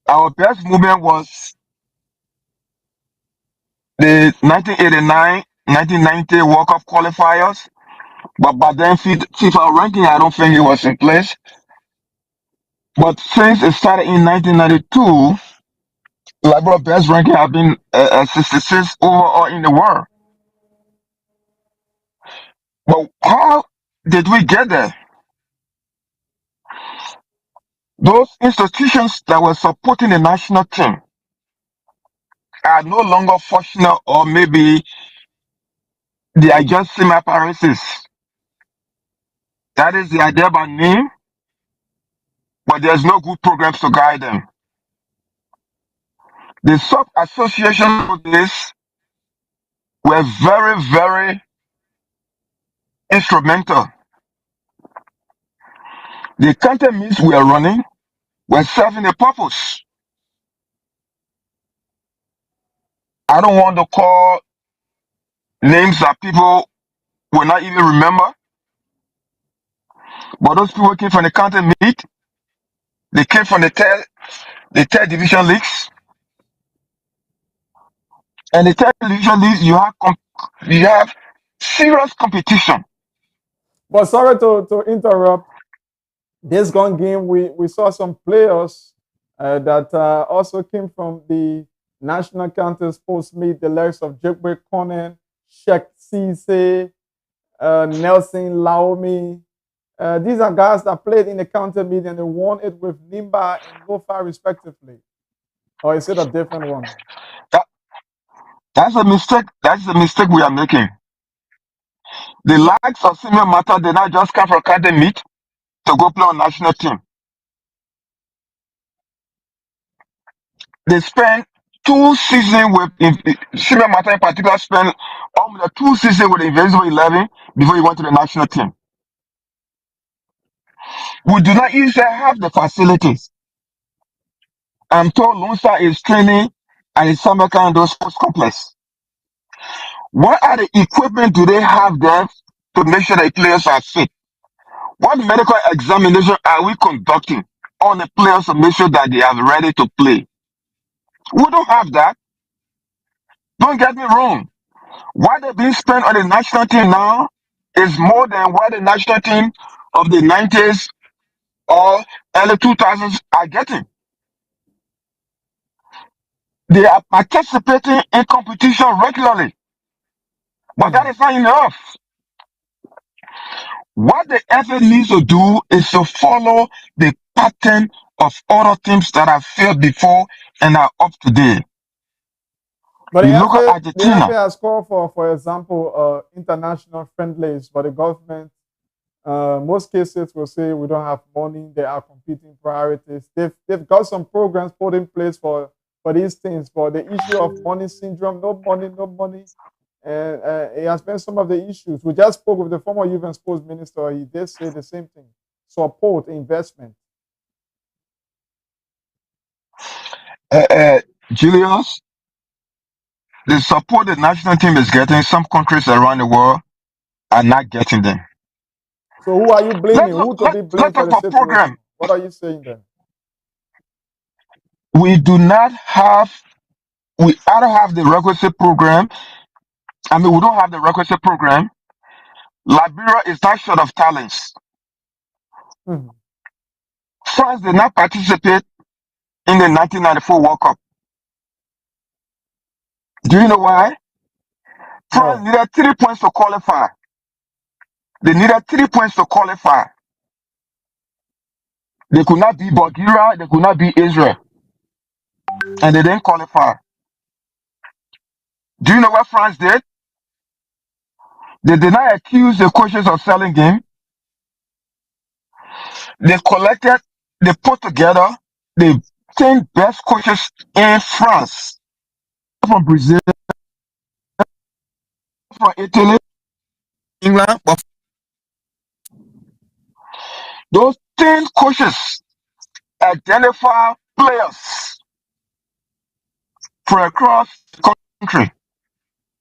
Our best moment was the 1989, 1990 World Cup qualifiers, but by then FIFA ranking, I don't think it was in place. But since it started in 1992, Liberia best ranking have been 66 overall in the world. But how did we get there? Those institutions that were supporting the national team are no longer functional, or maybe they are just semi-apparencies. That is, they are there by name, but there's no good programs to guide them. The sub association for this were very, very instrumental. The content meets we are running were serving a purpose. I don't want to call names that people will not even remember, but those people came from the content meet. They came from the third division leagues, and the third division leagues you have serious competition. But sorry to interrupt. This gun game, we saw some players that also came from the national counter sports meet, the likes of MIDWEEK Conan, Sheikh Cisse, Nelson Laomi. These are guys that played in the counter meet and they won it with Nimba and Lofa respectively. Or is it a different one? That, that's a mistake. That's the mistake we are making. The likes of senior matter, they not just come from counter meet to go play on national team. They spent 2 seasons with senior matter in particular spent almost 2 seasons with the Invincible 11 before he went to the national team. We do not usually have the facilities. I'm told Lone Star is training at the summer kind of sports complex. What are the equipment do they have there to make sure the players are fit? What medical examination are we conducting on the players to make sure that they are ready to play? We don't have that. Don't get me wrong. What they're being spent on the national team now is more than what the national team of the 90s or early 2000s are getting. They are participating in competition regularly, but that is not enough. What the FA needs to do is to follow the pattern of other teams that have failed before and are up to date. But You look at the Argentina. FA has called for example, international friendlies, but the government, most cases will say we don't have money. There are competing priorities. They've got some programs put in place for these things, but the issue of money syndrome, no money. And it has been some of the issues. We just spoke with the former youth and sports minister. He did say the same thing: support, investment. Julius, the support the national team is getting, some countries around the world are not getting them. So who are you blaming? Who to be Let's blamed for talk the about program. situation? What are you saying then? We do not have, we either have the requisite program. I mean, we don't have the requisite program. Liberia is not short of talents. Mhm. France did not participate in the 1994 World Cup. Do you know why? France needed 3 points to qualify. They needed 3 points to qualify. They could not beat Bulgaria, they could not beat Israel. And they didn't qualify. Do you know what France did? They did not accuse the coaches of selling game. They collected, they put together the 10 best coaches in France. From Brazil, from Italy, England. But those 10 coaches identify players from across the country.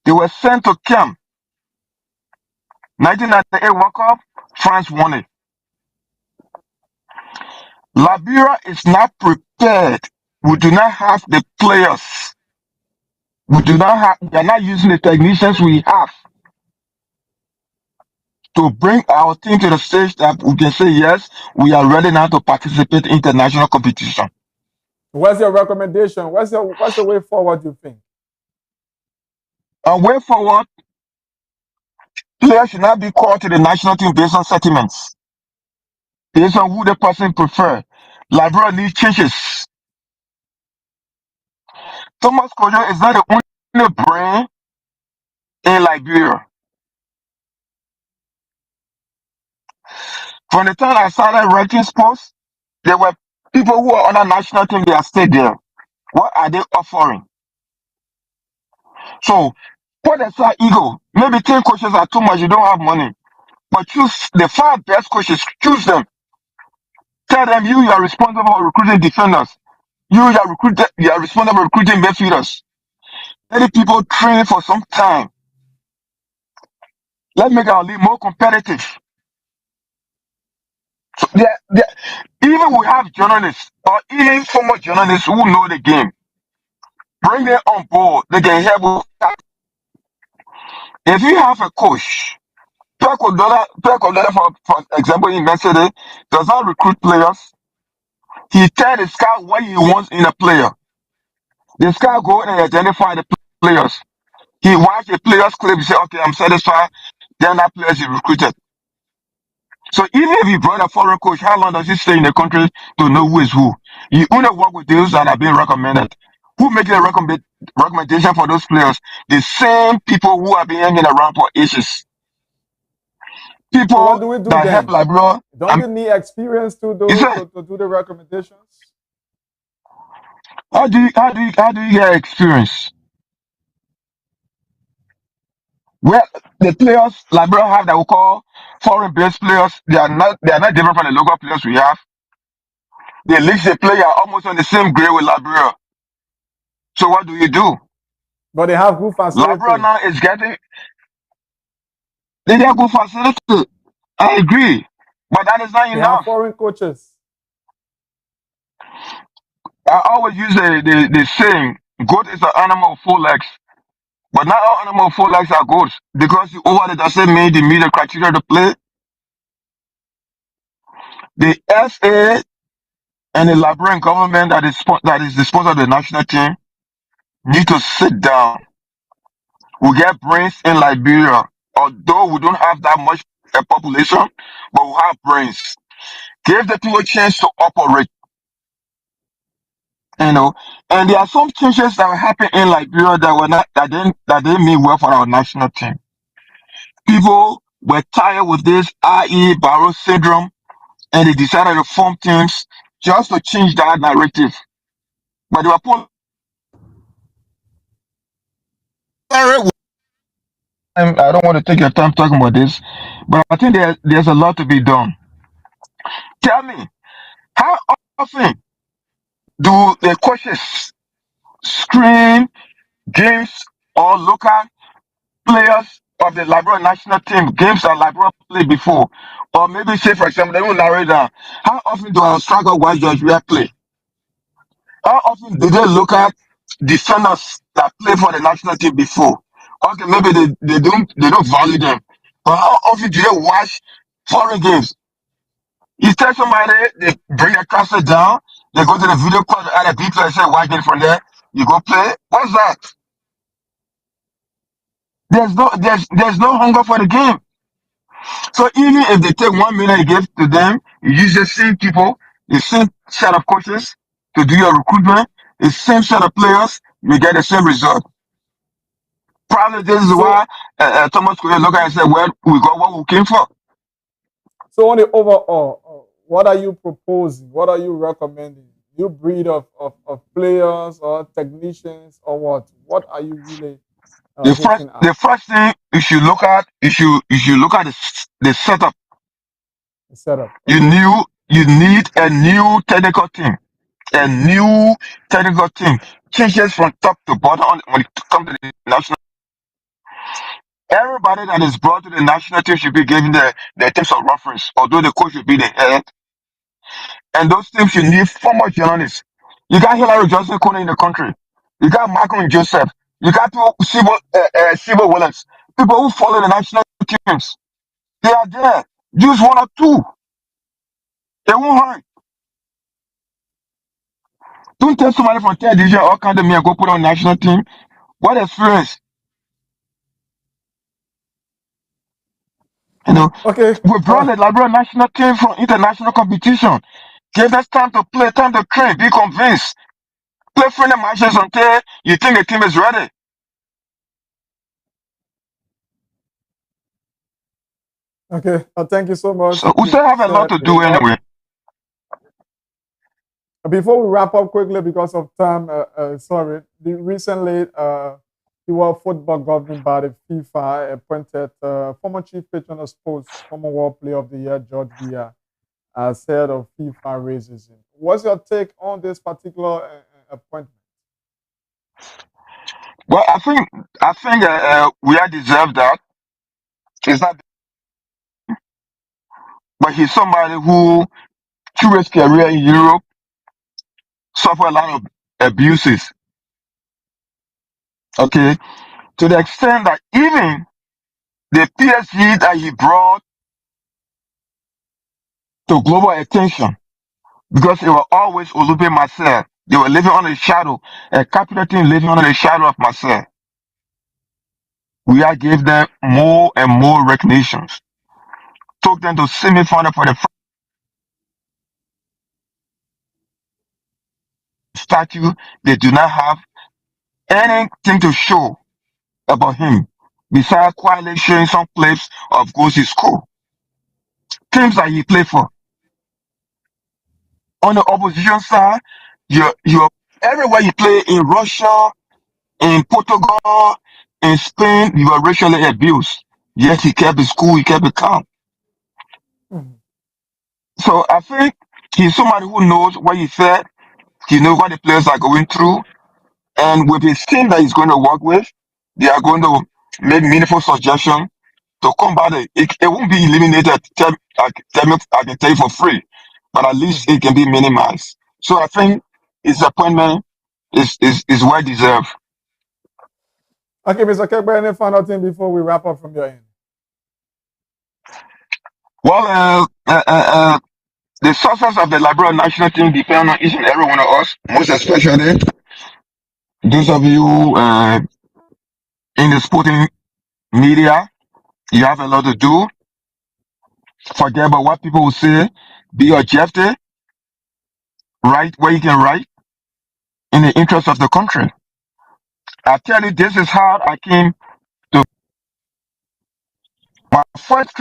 They were sent to camp. 1998 World Cup, France won it. Liberia is not prepared. We do not have the players. We are not using the technicians we have to bring our team to the stage that we can say, yes, we are ready now to participate in international competition. What's your recommendation? What's the way forward, you think? A way forward, players should not be called to the national team based on sentiments, based on who the person prefer. Liberia needs changes. Thomas Kojo is not the only brain in Liberia. From the time I started writing sports, there were people who are on a national team, they are still there. What are they offering? So, put aside ego. Maybe 10 coaches are too much, you don't have money. But choose the 5 best coaches, choose them. Tell them you are responsible for recruiting defenders. You are responsible for recruiting midfielders. Let the people train for some time. Let's make our league more competitive. So even we have journalists or even former journalists who know the game. Bring them on board. They can help with that. If you have a coach Pep Guardiola, for example, in yesterday, does not recruit players. He tells the scout what he wants in a player. The scout go and identify the players. He watch the players clip, he say, okay, I'm satisfied. Then that player is recruited. So even if he brought a foreign coach, how long does he stay in the country to know who is who? You only work with those that are being recommended. Who making a recommendation for those players? The same people who have been hanging around for ages. So what People do we do that help then? Liberia. Don't you need experience to You do say, to do the recommendations? how do you get experience? Well, the players Liberia have that we call foreign based players, they are not different from the local players we have. They list the player almost on the same grade with Liberia. So what do you do? But they have good Liberia facilities. now is getting they get good facility. I agree. But that is not They have enough. foreign coaches. I always use the saying, goat is an animal with 4 legs. But not all animals with 4 legs are goats. Because you over it doesn't mean they meet the criteria to play. The SA and the Liberian government that is the sponsor of the national team need to sit down. We get brains in Liberia. Although we don't have that much population, but we have brains. Give the people a chance to operate. You know, and there are some changes that will happen in Liberia that didn't mean well for our national team. People were tired with this IE Barrow syndrome, and they decided to form teams just to change that narrative. But they were pulling. I don't want to take your time talking about this, but I think there's a lot to be done. Tell me, how often do the coaches screen games or local players of the Liberia national team, games that Liberia played before? Or maybe say, for example, they will narrate down. How often do our striker watch George Weah play? How often do they look at defenders that play for the national team before? Okay, maybe they don't value them. But how often do they watch foreign games? You tell somebody, they bring a cassette down, they go to the video club, add a beat and say, watch it from there, you go play. What's that? There's no hunger for the game. So even if they take 1 million you give to them, you use the same people, the same set of coaches to do your recruitment, the same set of players, you get the same result. Probably this is So why Thomas could look at and say, well, we got what we came for. so on the overall, what are you proposing? What are you recommending? New breed of players or technicians or what? What are you really looking at? The first thing you should look at, the setup. The setup. Okay. You need a new technical team. A new technical team changes from top to bottom when it comes to the national. Everybody that is brought to the national team should be given the terms of reference, although the coach should be the head. And those teams should need former journalists. You got Hillary Johnson Connor in the country. You got Malcolm Joseph. You got people, Sibo Williams. People who follow the national teams. They are there. Use one or two. They won't hurt. Don't tell somebody from third division or academy and go put on national team. What experience? You know, Okay. we brought the Liberian national team from international competition. Give us time to play, time to train, be convinced. Play friendly matches until you think the team is ready. Okay. Thank you so much. So we still have a lot to do anyway. Before we wrap up quickly, because of time, sorry, recently the World Football Governing Body FIFA appointed former chief patron of sports, former World Player of the Year George Weah as head of FIFA racism. What's your take on this particular appointment? Well, I think Weah deserved that. It's not, but he's somebody who, through his career in Europe, suffered a lot of abuses. Okay, to the extent that even the PSG that he brought to global attention, because it was always Olupe Marcel. They were living under the shadow, a capital team living under the shadow of Marcel. We are gave them more and more recognitions. Took them to semi-final for the statue. They do not have anything to show about him besides quietly showing some clips of goals he scored. Teams that he played for. On the opposition side, you're everywhere you play in Russia, in Portugal, in Spain, you were racially abused. Yet he kept his cool, he kept it calm. Mhm. So I think he's somebody who knows what he said. He knows what the players are going through. And with his team that he's going to work with, they are going to make meaningful suggestions to combat it. It won't be eliminated. I can tell you for free, but at least it can be minimized. So I think his appointment is well deserved. Okay, Mr. Kekbe, any final thing before we wrap up from your end? Well, the success of the Liberia national team depend on each and every one of us, most especially those of you in the sporting media. You have a lot to do. Forget about what people will say. Be objective. Write where you can write in the interest of the country. I tell you, this is how I came to my first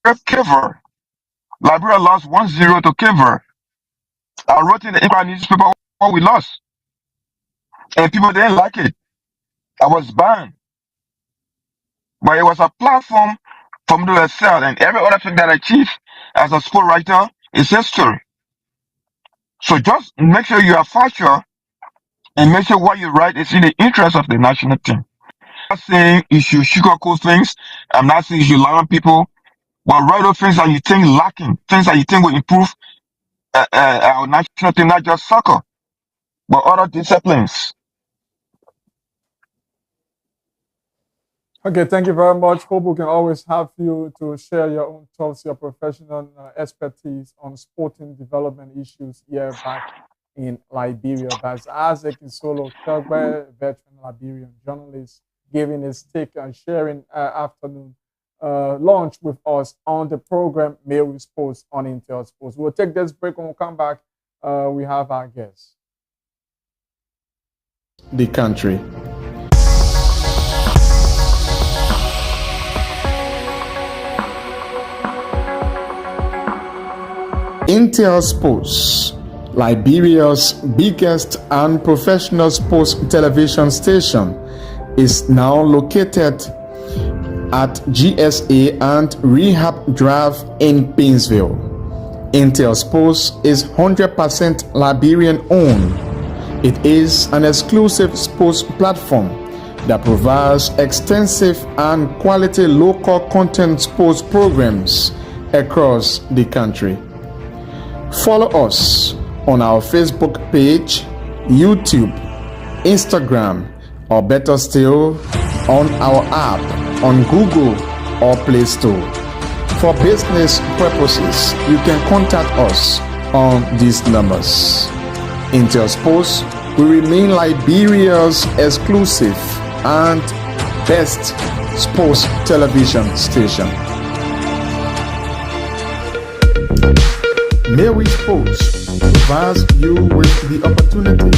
trip, Kiver. Liberia lost 1-0 to Kiver. I wrote in the Inquirer newspaper what we lost. And people didn't like it. I was banned. But it was a platform for me to excel. And every other thing that I achieve as a sport writer is history. So just make sure you are factual and make sure what you write is in the interest of the national team. I'm not saying you should sugarcoat things. I'm not saying you should lie on people. But write those things that you think lacking, things that you think will improve our national team, not just soccer, but other disciplines. Okay, thank you very much. Hope we can always have you to share your own thoughts, your professional expertise on sporting development issues here back in Liberia. That's Isaac Isolo Kagbe, veteran Liberian journalist, giving his take and sharing afternoon lunch with us on the program MIDWEEK Sports on Intel Sports. We'll take this break. When we come back, we have our guests. The country. Intel Sports, Liberia's biggest and professional sports television station, is now located at GSA and Rehab Drive in Painesville. Intel Sports is 100% Liberian owned. It is an exclusive sports platform that provides extensive and quality local content sports programs across the country. Follow us on our Facebook page, YouTube, Instagram, or better still, on our app on Google or Play Store. For business purposes, you can contact us on these numbers. Intel Sports will remain Liberia's exclusive and best sports television station. MIDWEEK Sports provides you with the opportunity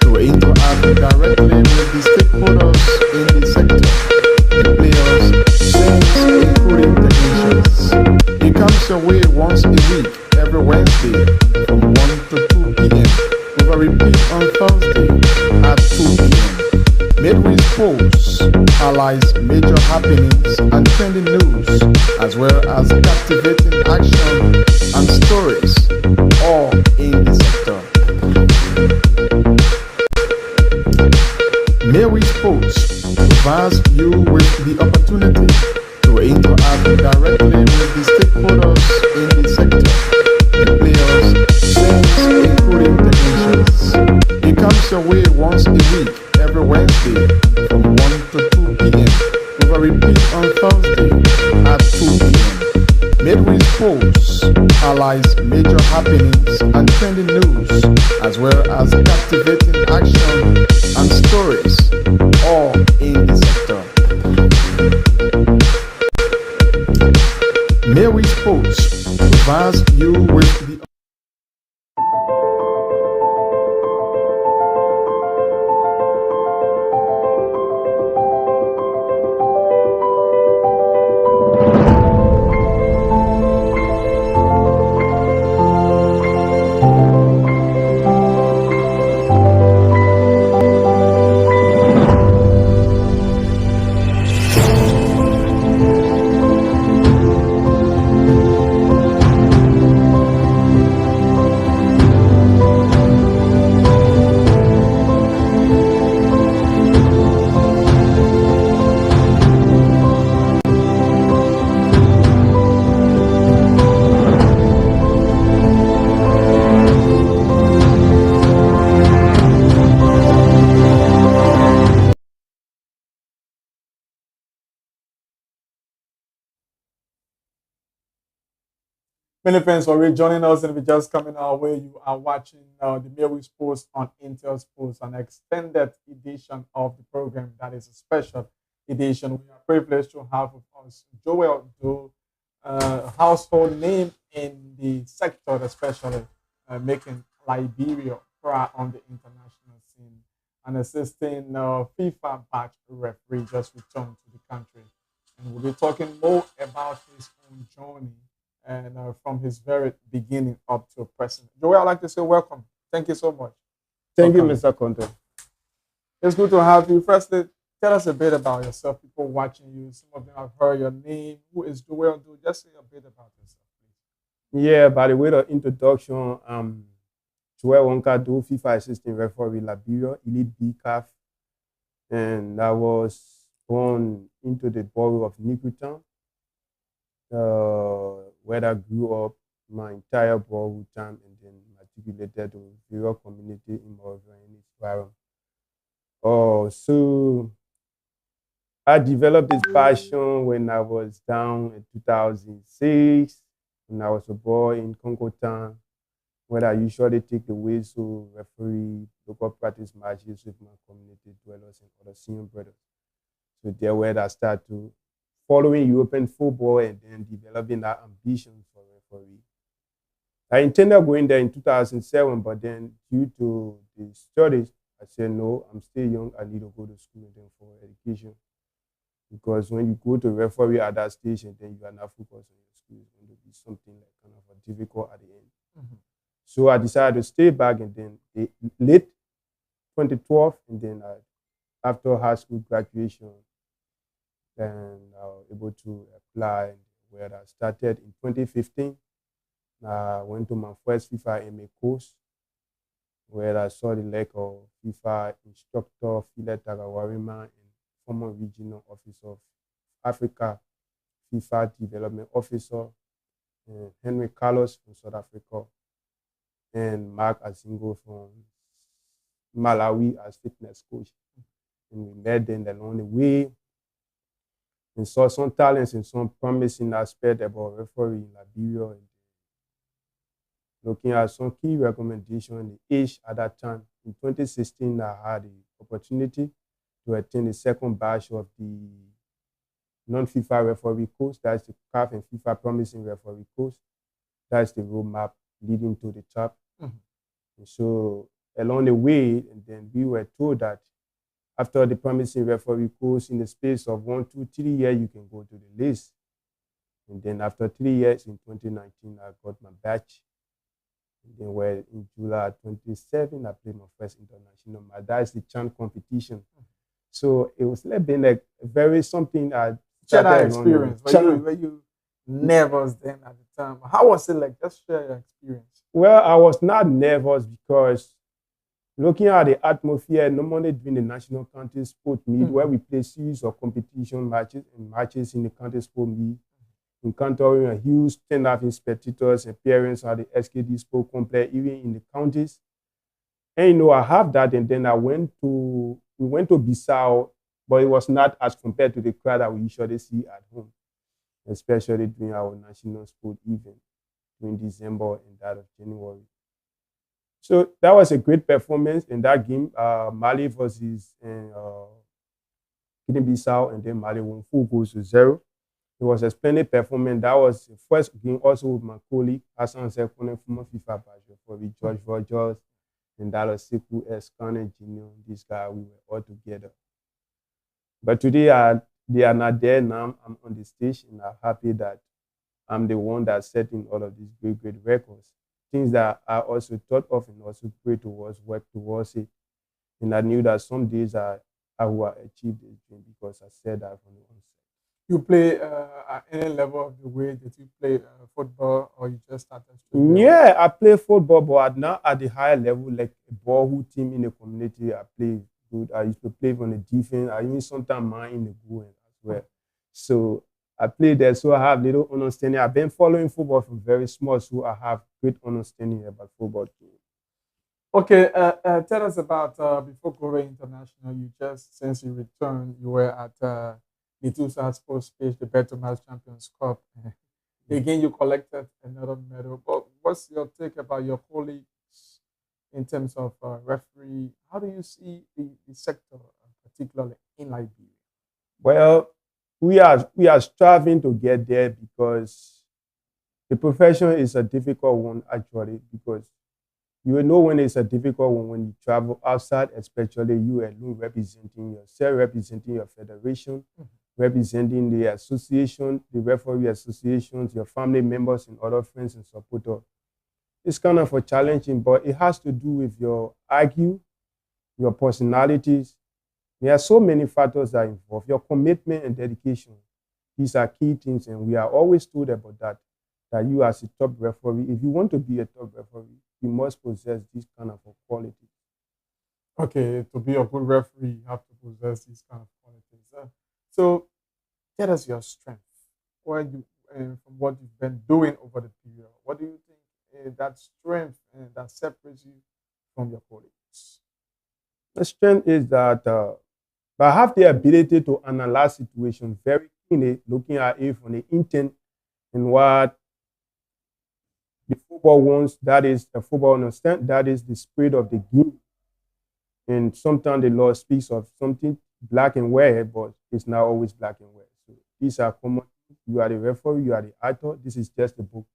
to interact directly with the stakeholders in the sector, the players, fans, including technicians. It comes your way once a week, every Wednesday from 1 to 2 p.m. with a repeat on Thursday at 2 p.m. MIDWEEK Sports highlights major happenings and trending news, as well as captivating action and stories, all in the sector. MIDWEEK Sports provides you with the opportunity to interact directly with the stakeholders in the sector, the players, fans, including technicians. It comes your way once a week, every Wednesday from 1 to 2 p.m. with a repeat on Thursday as well as captivating action and stories, all in the sector. MIDWEEK Sports provides you with the Many thanks for joining us, and if you're just coming our way, you are watching the MIDWEEK Sports on Intel Sports, an extended edition of the program that is a special edition. We are privileged to have with us Joel Do, household name in the sector, especially making Liberia proud on the international scene, and assisting FIFA match referee just returned to the country. And we'll be talking more about his own journey and from his very beginning up to present. Joey, I'd like to say welcome. Thank you so much. Thank you, Mr. Conte. It's good to have you. Firstly, tell us a bit about yourself. People watching you, some of them have heard your name. Who is Joel Do? Just say a bit about yourself, please. Yeah, by the way of introduction, Joel Wonka Do, FIFA assistant referee Liberia, Elite B CAF, and I was born into the borough of Nikutan, where I grew up my entire boyhood time, and then matriculated to rural community in Moravia and its environment. So I developed this passion when I was down in 2006, when I was a boy in Congo Town, where I usually take the whistle, referee local practice matches with my community dwellers and other senior brothers. So there where I started to following European football and then developing that ambition for referee. I intended going there in 2007, but then due to the studies, I said, no, I'm still young. I need to go to school and then for education. Because when you go to referee at that stage and then you are not focused on your school, it's going to be something like kind of difficult at the end. Mm-hmm. So I decided to stay back, and then late 2012, and then after high school graduation, then I was able to apply where I started in 2015. I went to my first FIFA MA course, where I saw the leg of FIFA instructor Philip Tagawarima and former regional officer of Africa, FIFA development officer, and Henry Carlos from South Africa, and Mark Azingo from Malawi as fitness coach. And we met them along the way and saw some talents and some promising aspects about referee in Liberia. And looking at some key recommendations in the age at that time. In 2016, I had the opportunity to attend the second batch of the non-FIFA referee course. That's the CAF and FIFA promising referee course. That's the roadmap leading to the top. Mm-hmm. And so along the way, and then we were told that after the promising referee course, in the space of 1, 2, 3 years, you can go to the list. And then after 3 years, in 2019, I got my batch. And then where in July 27, I played my first international match. That's the CHAN competition. Mm-hmm. So it was been like very something I share that experience. Were you nervous then at the time? How was it like? Just share your experience. Well, I was not nervous because looking at the atmosphere, normally during the national county sport meet, where we play series of competition matches in the county sport meet, encountering a huge turnout of spectators and parents at the SKD sport complex, even in the counties. And I have that, and then we went to Bissau, but it was not as compared to the crowd that we usually see at home, especially during our national sport event during December and that of January. So that was a great performance in that game. Mali versus Guinea-Bissau, and then Mali won 4-0. It was a splendid performance. That was the first game also with my colleague, Hassan Sekone, former FIFA badge for George Rogers, and Dallas Siku, Kane Jr. This guy, we were all together. But today, they are not there now. I'm on the stage, and I'm happy that I'm the one that's setting all of these great, great records. Things that I also thought of and also pray towards, work towards it. And I knew that some days I will achieve this dream because I said that from the onset. You play at any level of the way that you play football, or you just started? Yeah, I play football, but not at the higher level, like a ballhood team in the community. I play good. I used to play on the defense. I even sometimes mind in the goal as well. So I play there, so I have little understanding. I've been following football from very small, so I have great understanding about football too. Okay, tell us about before going international. You just, since you returned, you were at the Tusa Sports Page, the Better Match Champions Cup. Again, you collected another medal. But what's your take about your colleagues in terms of referee? How do you see the sector, particularly in Liberia? Well, we are striving to get there because the profession is a difficult one actually, because you will know when it's a difficult one when you travel outside, especially you alone representing yourself, representing your federation, representing the association, the referee associations, your family members and other friends and supporters. It's kind of a challenging, but it has to do with your IQ, your personalities. There are so many factors that are involved. Your commitment and dedication. These are key things, and we are always told about that you as a top referee, if you want to be a top referee, you must possess this kind of quality. Okay, to be a good referee, you have to possess these kind of qualities. So, tell us your strength. From what you've been doing over the period, what do you think that strength that separates you from your colleagues? The strength is that I have the ability to analyze situations very keenly, looking at it from the intent and what the football wants. That is the football understand. That is the spirit of the game. And sometimes the law speaks of something black and white, but it's not always black and white. So these are common. You are the referee, you are the actor. This is just a book.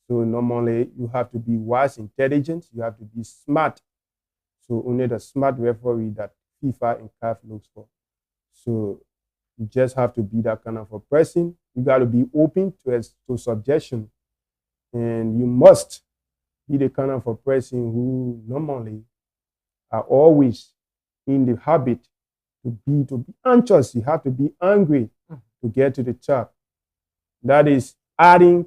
So normally you have to be wise, intelligent. You have to be smart. So only the smart referee that FIFA and CAF looks for. So you just have to be that kind of a person. You got to be open to suggestion. And you must be the kind of a person who normally are always in the habit to be anxious. You have to be angry to get to the top. That is adding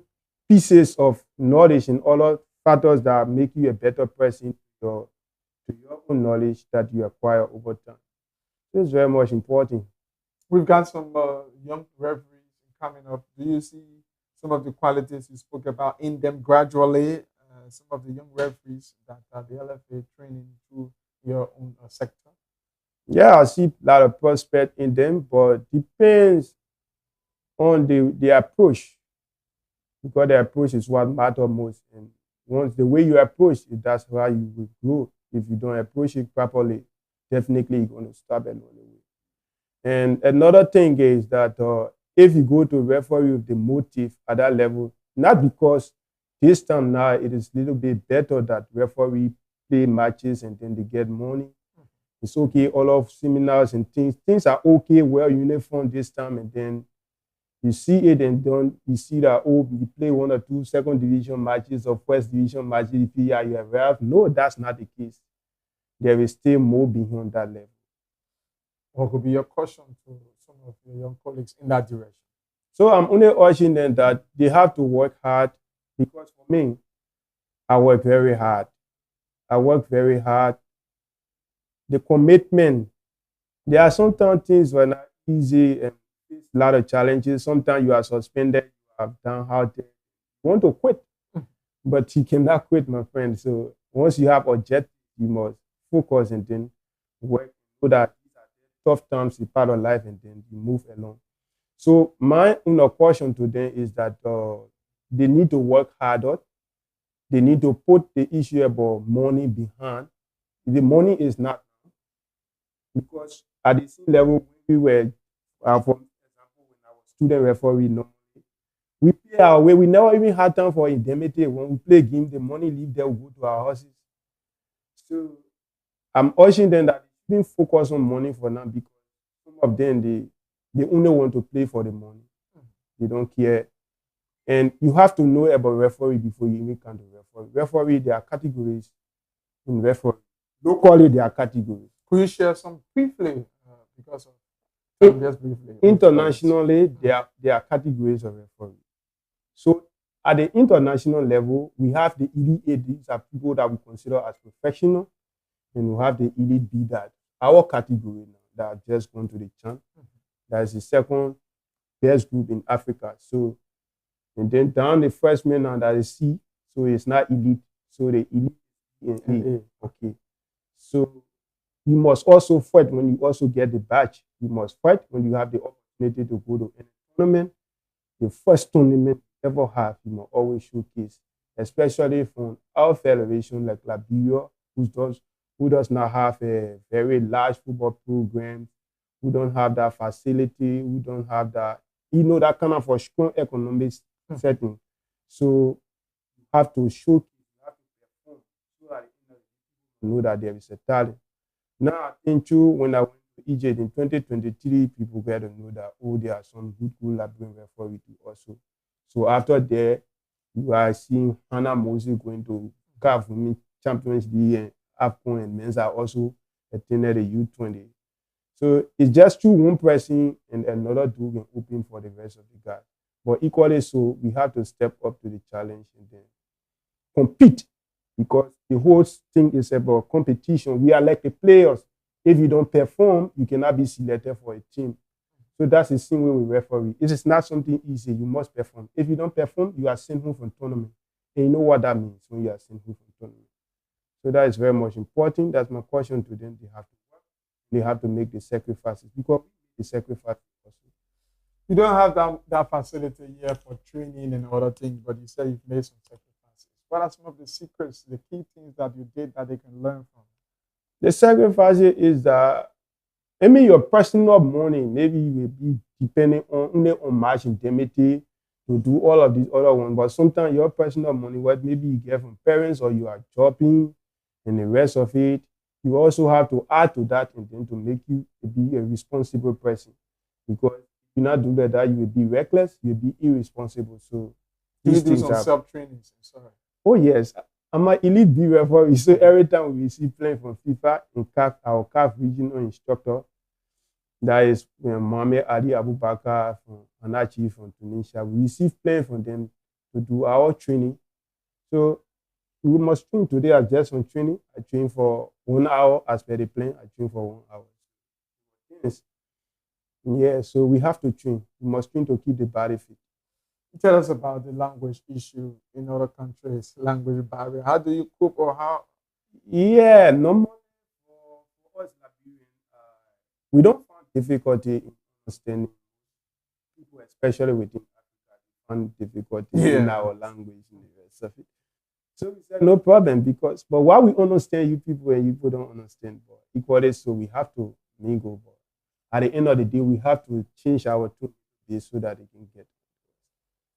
pieces of knowledge and other factors that make you a better person to your own knowledge that you acquire over time. This is very much important. We've got some young referees coming up. Do you see some of the qualities you spoke about in them gradually? Some of the young referees that are the LFA training through your own sector? Yeah, I see a lot of prospect in them, but depends on the approach, because the approach is what matters most. And once the way you approach it, that's how you will grow. If you don't approach it properly, definitely you're going to stop along the way. And another thing is that if you go to referee with the motive at that level, not because this time now it is a little bit better that referee play matches and then they get money. It's okay, all of seminars and things are okay, well uniform this time, and then you see it and then you see that, oh, you play 1 or 2 second division matches or first division matches, if you have. No, that's not the case. There is still more beyond that level. What could be your caution to some of your young colleagues in that direction? So I'm only urging them that they have to work hard, because for me, I work very hard. The commitment, there are sometimes things that are not easy and face a lot of challenges. Sometimes you are suspended, you are down out there, you want to quit, but you cannot quit, my friend. So once you have objective, you must focus and then work, so that tough times is part of life and then you move along. So my caution to them is that they need to work harder. they need to put the issue about money behind. The money is not, because at the same level we were, for example, when I was student referee, normally we play our way. We never even had time for indemnity. When we play game, the money leave there, we go to our houses. So I'm urging them that they didn't focus on money for now, because some of them they only want to play for the money. They don't care. And you have to know about referee before you even come to referee. Referee, there are categories in referee. Locally, there are categories. Could you share some briefly, because of just briefly? Internationally, there are categories of referee. So at the international level, we have the elite A. These are people that we consider as professional, and we have the elite B, that our category now, that are just going to the CHAN. That is the second best group in Africa. So, and then down the freshman now, that is C. So it's not elite. So the elite in A. Okay. So you must also fight when you also get the badge. You must fight when you have the opportunity to go to any tournament. The first tournament you ever have, you must always showcase, especially from our federation like Liberia, who does not have a very large football program, who don't have that facility, who don't have that, that kind of a strong economic setting. So you have to showcase, you have to perform, so that you know that there is a talent. Now, I think too, when I went to Egypt in 2023, people get to know that, there are some good Liberian referees also. So after that, you are seeing Hannah Moses going to CAF Women Champions League, and AFCON, and Men's are also attended the U20. So it's just through one person and another door can open for the rest of the guys. But equally so, we have to step up to the challenge and then compete, because the whole thing is about competition. We are like the players. If you don't perform, you cannot be selected for a team. So that's the same way with referee. It is not something easy. You must perform. If you don't perform, you are sent home from tournament. And you know what that means when you are sent home from tournament. So that is very much important. That's my question to them. They have to work. They have to make the sacrifices, because the sacrifice also. You don't have that facility here for training and other things, but you say you've made some sacrifices. What are some of the secrets, the key things that you did that they can learn from? The sacrifice is that, your personal money, maybe you will be depending only on match indemnity to do all of these other ones. But sometimes your personal money, what maybe you get from parents, or you are jobbing, and the rest of it, you also have to add to that, and then to make you be a responsible person. Because if you not do that, you will be reckless, you will be irresponsible. So you do some self-training. Sorry. Oh yes, I'm an elite B referee. So every time we receive playing from FIFA in CAF, our CAF regional instructor, that is Mohamed Ali Abubakar from Anachi from Tunisia, we receive playing from them to do our training. So we must train. Today I just on training. I train for 1 hour as per the plan. I train for 1 hour. Yes. Yeah, so we have to train. We must train to keep the body fit. Tell us about the language issue in other countries, language barrier. How do you cope, or how? Yeah, normally for us Liberians, we don't find difficulty in understanding people, especially within Africa. We find difficulty in our language and the rest of it. So we said no problem, but why we understand you people and you people don't understand, but equally so we have to mingle. But at the end of the day, we have to change our tune so that they can get.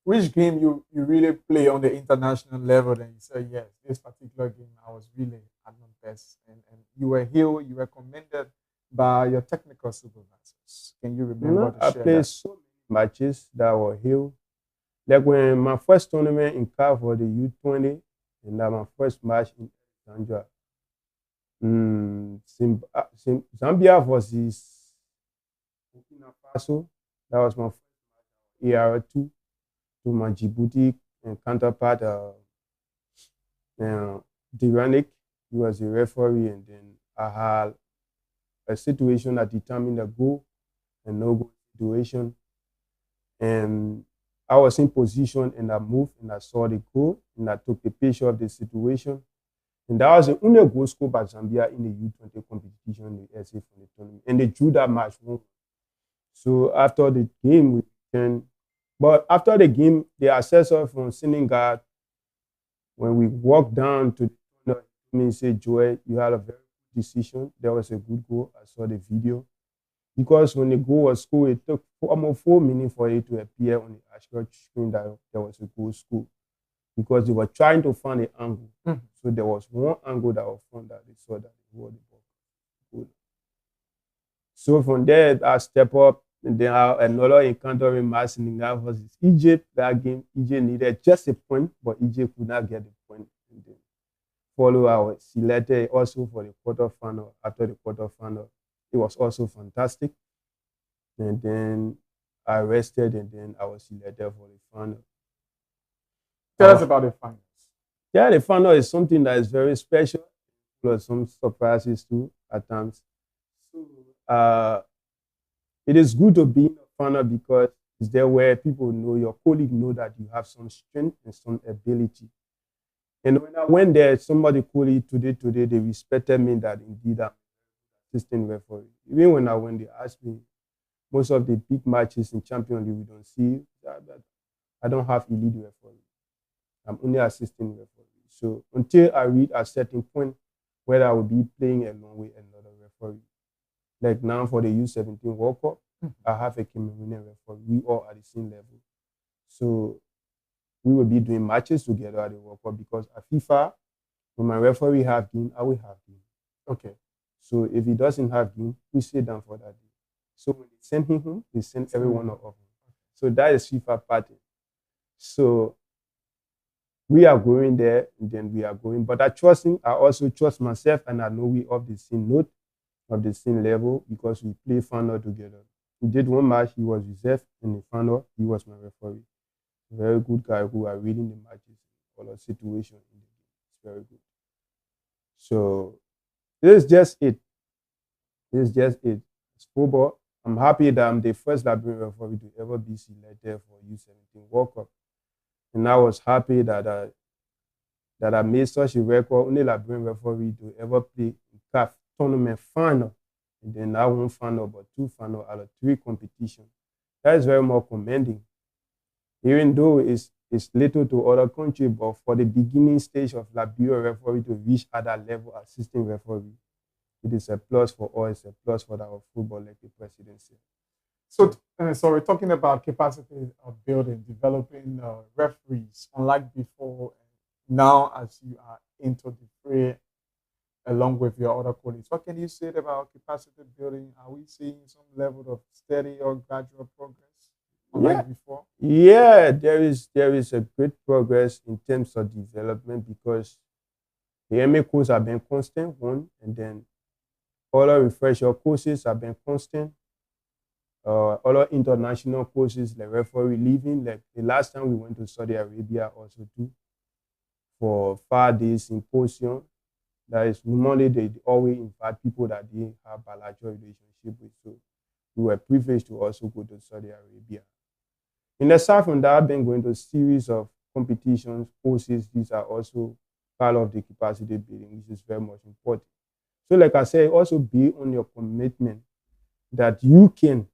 Which game you really play on the international level, and you say, yes, this particular game I was really at my best, and you were here, you were commended by your technical supervisors. Can you remember? I played so many matches that were here. Like when my first tournament in CAF for the U20, and that my first match in Zambia. Zambia versus Burkina Faso. That was my first match, AR2. To my Djibouti counterpart, Diranik. He was the referee, and then I had a situation that determined a goal and no goal situation. And I was in position, and I moved, and I saw the goal, and I took the picture of the situation. And that was the only goal scored by Zambia in the U20 competition in the SA from the tournament. And they drew that match 1. So after the game, we turned. But after the game, the assessor from Senegal When we walked down to me say, Joel, you had a very good decision. That was a good goal. I saw the video. Because when the goal was scored, it took almost 4 minutes for it to appear on the actual screen that there was a goal scored. Because they were trying to find an angle. So there was one angle that was found that they saw that the ball goal. So from there, I step up, and then another encountering match in that was Egypt. That game, Egypt needed just a point, but Egypt could not get the point. And then follow our selected also for the quarterfinal. After the quarterfinal, it was also fantastic. And then I rested, and then I was selected for the final. Tell us about the finals. Yeah, the final is something that is very special, plus some surprises too at times. So it is good to be in a final because it's there where people know, your colleague know that you have some strength and some ability. And when I went there, somebody called it today, they respected me that indeed I'm assistant referee. Even when I went, they asked me, most of the big matches in Champions League, we don't see that I don't have elite referee. I'm only assistant referee. So until I reach a certain point where I will be playing along with another referee. Like now for the U17 World Cup, I have a Cameroonian referee. We all at the same level. So we will be doing matches together at the World Cup because at FIFA, when my referee have game, I will have game. Okay. So if he doesn't have game, we sit down for that day. So when they send him home, they send everyone of them. So that is FIFA pattern. So we are going there, and then we are going. But I trust him. I also trust myself, and I know we of the same note, of the same level, because we play final together. We did one match. He was reserved in the final. He was my referee. Very good guy who are reading the matches, all the situation in the game. It's very good. So this is just it. This is just it. It's football. I'm happy that I'm the first Liberian referee to ever be selected for U17 World Cup. And I was happy that I made such a record, only Liberian referee to ever play in CAF tournament final. And then not one final, but 2 final out of 3 competitions. That is very more commending. Even though it's little to other countries, but for the beginning stage of Liberia referee to reach at that level, assistant referee, it is a plus for us, it's a plus for our football, like the president said. So we're talking about capacity of building, developing referees, unlike before. Now, as you are into the fray, along with your other colleagues, what can you say about capacity building? Are we seeing some level of steady or gradual progress, unlike before? Yeah, there is a great progress in terms of development because the MA courses have been constant, one, and then other refresher courses have been constant. Other international courses like referee living, like the last time we went to Saudi Arabia also too, for 5 days symposium. That is normally they always invite people that they have bilateral relationship with. So we were privileged to also go to Saudi Arabia. In aside from that, I've been going to a series of competitions, courses. These are also part of the capacity building, which is very much important. So like I said, also be on your commitment that you can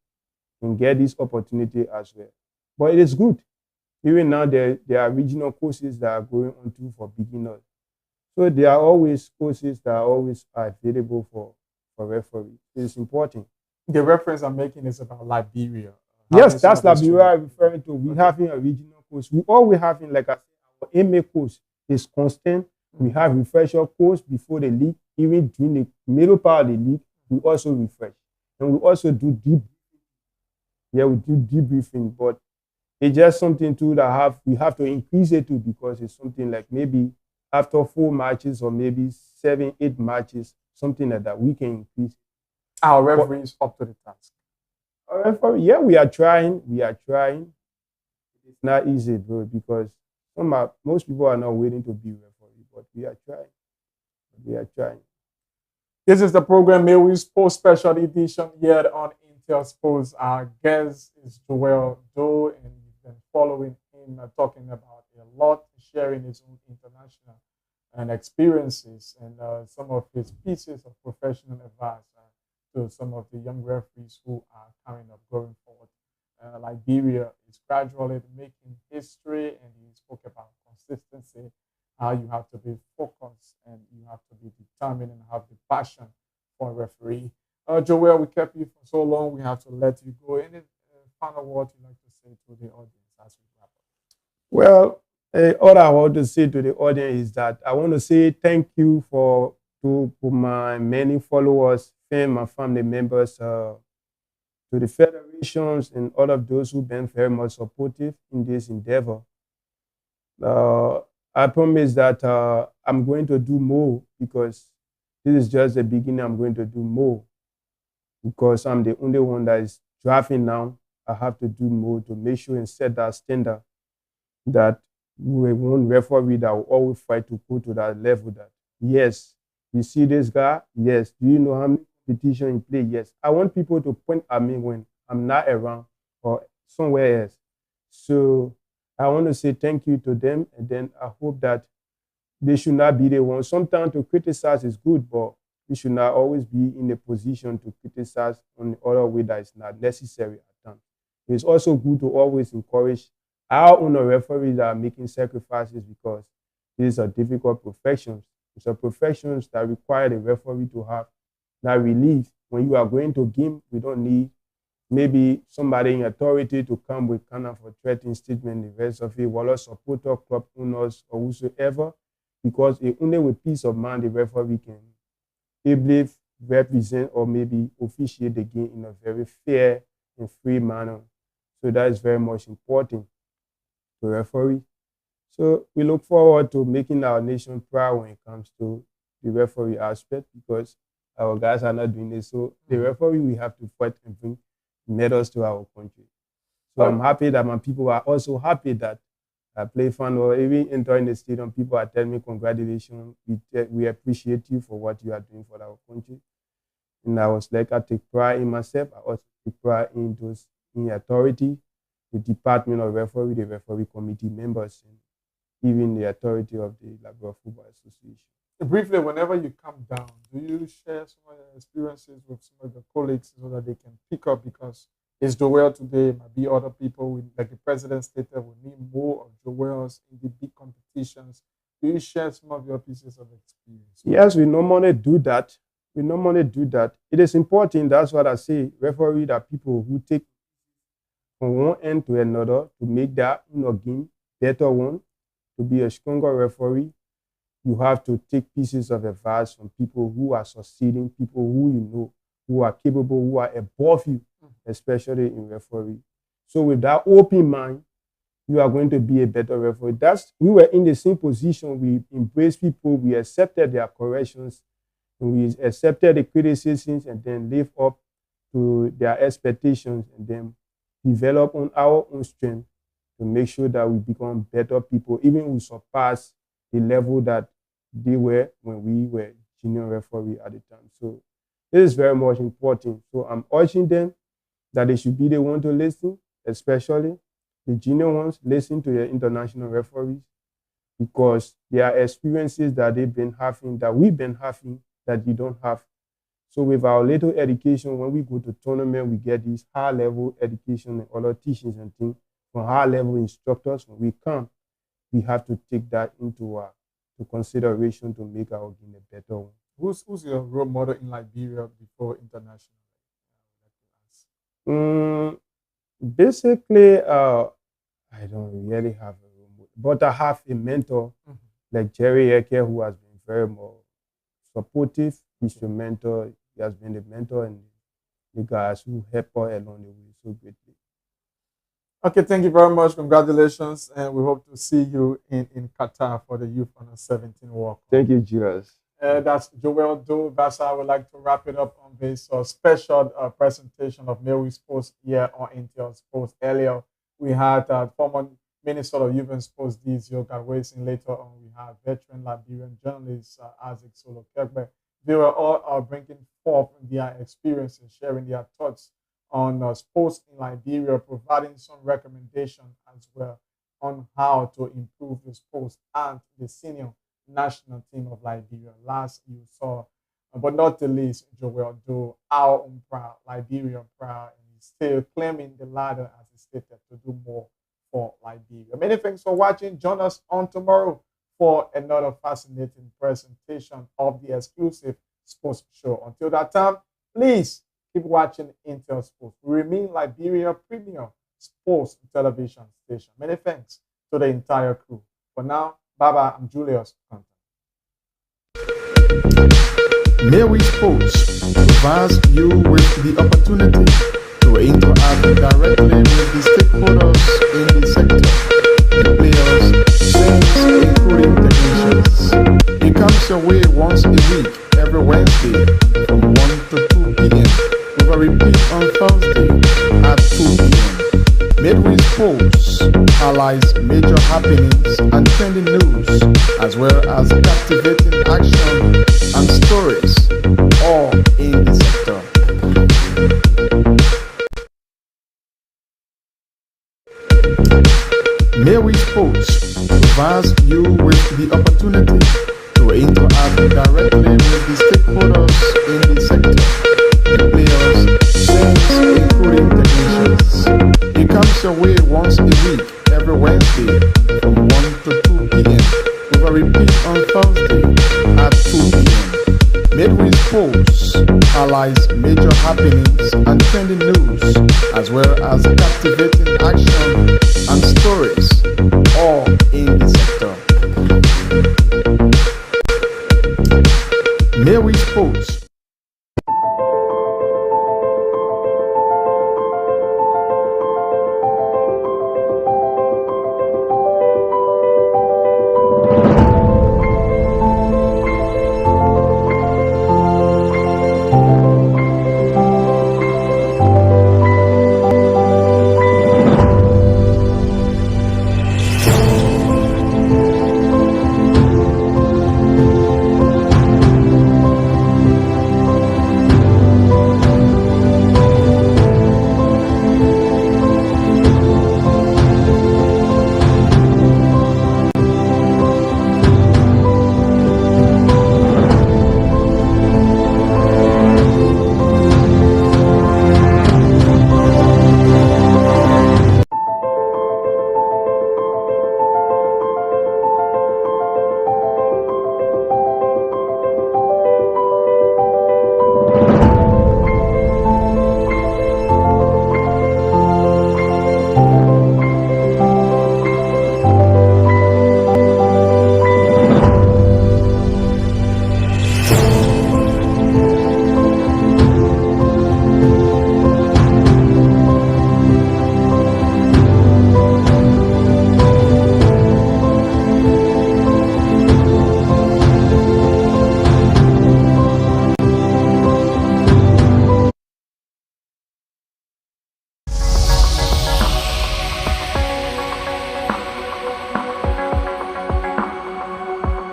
get this opportunity as well. But it is good. Even now, there are regional courses that are going on too for beginners. So there are always courses that are always available for referees. It's important. The reference I'm making is about Liberia. Yes, that's Liberia I'm referring to. We having a regional course. We always having, like I said, our MA course is constant. We have refresher course before the league. Even during the middle part of the league, we also refresh. And we also do deep. Yeah, we do debriefing, but it's just something too that we have to increase it too, because it's something like maybe after 4 matches or maybe 7, 8 matches, something like that, we can increase. Our referees up to the task. Our referee, yeah, we are trying. We are trying. It's not easy, bro, because most people are not willing to be referee, but we are trying. We are trying. This is the program MIDWEEK Sports Special Edition here on Intel Sports. Our guest is Joel Doe, and you've been following him talking about a lot, sharing his own international and experiences and some of his pieces of professional advice to some of the young referees who are coming up, going forward. Liberia is gradually making history, and he spoke about consistency how you have to be focused and you have to be determined and have the passion for a referee. Joel, we kept you for so long. We have to let you go. Any final words you'd like to say to the audience as we wrap up? Well, all I want to say to the audience is that I want to say thank you to my many followers, fans, my family members, to the federations and all of those who've been very much supportive in this endeavor. I promise that I'm going to do more because this is just the beginning. I'm going to do more because I'm the only one that is drafting now. I have to do more to make sure and set that standard that we won't referee that will always fight to go to that level that, yes, you see this guy? Yes. Do you know how many competition in play? Yes. I want people to point at me when I'm not around or somewhere else. So I want to say thank you to them, and then I hope that they should not be the ones. Sometimes to criticize is good, but we should not always be in a position to criticize on the other way that is not necessary at times. It's also good to always encourage our own referees that are making sacrifices because these are difficult professions. It's a professions that require the referee to have that relief. When you are going to game, we don't need maybe somebody in authority to come with kind of a threatening statement, the rest of it, whether supporter, club owners, or whosoever, because only with peace of mind the referee can ably represent or maybe officiate the game in a very fair and free manner. So that is very much important to referee. So we look forward to making our nation proud when it comes to the referee aspect because our guys are not doing this. So the referee, we have to fight and bring medals to our country. So I'm happy that my people are also happy that I play fun or even entering the stadium, people are telling me congratulations. We appreciate you for what you are doing for our country. And I was like, I take pride in myself. I also take pride in those in authority, the Department of Referee, the referee committee members, and even the authority of the Liberia Football Association. Briefly, whenever you come down, do you share some of your experiences with some of your colleagues so that they can pick up? Because it's Joel today, might be other people, like the president stated, we need more of Joels in the big competitions. Do you share some of your pieces of experience? Yes, we normally do that. It is important, that's what I say, referee are people who take from one end to another to make that game better one, to be a stronger referee. You have to take pieces of advice from people who are succeeding, people who you know, who are capable, who are above you, especially in referee. So with that open mind, you are going to be a better referee. We were in the same position. We embraced people, we accepted their corrections, and we accepted the criticisms and then live up to their expectations and then develop on our own strength to make sure that we become better people, even we surpass the level that they were when we were junior referee at the time. So this is very much important. So I'm urging them that they should be the one to listen, especially the junior ones, listen to the international referees because there are experiences that they've been having, that we've been having, that you don't have. So with our little education, when we go to tournament, we get this high-level education and other teachings and things from high-level instructors. When we come, we have to take that into consideration to make our game a better one. Who's your role model in Liberia before international? Basically, I don't really have a role model, but I have a mentor like Jerry Eke, who has been very more supportive. He's your mentor. He has been the mentor and the guys who help her along the way so greatly. Okay, thank you very much. Congratulations, and we hope to see you in Qatar for the Youth Under 17 World Cup. Thank you, Jules. That's Joel Do. That's how I would like to wrap it up on this special presentation of MIDWEEK Sports here on Intel Sports. Earlier, we had former Minister of Youth and Sports, Dizio Gadwesi. Later on, we had veteran Liberian journalist Isaac Solo Kekbe. They were all bringing forth their experiences, sharing their thoughts on sports in Liberia, providing some recommendation as well on how to improve the sports and the senior national team of Liberia. Last you saw, but not the least, Joel Do, our own proud, Liberia proud, and he's still claiming the ladder as he stated to do more for Liberia. Many thanks for watching. Join us on tomorrow for another fascinating presentation of the exclusive sports show. Until that time, please keep watching Intel Sports. We remain Liberia's premier sports television station. Many thanks to the entire crew. For now, bye-bye. I'm Julius. MIDWEEK Sports provides you with the opportunity to interact directly with the stakeholders in the sector, the players, fans, including technicians. It comes your way once a week, every Wednesday from 1 to 2 p.m. with a repeat on Thursday at 2 p.m. MIDWEEK Sports highlights major happenings and trending news, as well as captivating action and stories, all in the sector. MIDWEEK Sports provides you with the opportunity to interact directly with the stakeholders in the sector, the players, fans, including technicians. It comes your way once a week, every Wednesday from 1 to 2 p.m. with a repeat on Thursday at 2 p.m. MIDWEEK Sports highlights major happenings and trending news, as well as captivating action and stories, all in the sector. MIDWEEK Sports.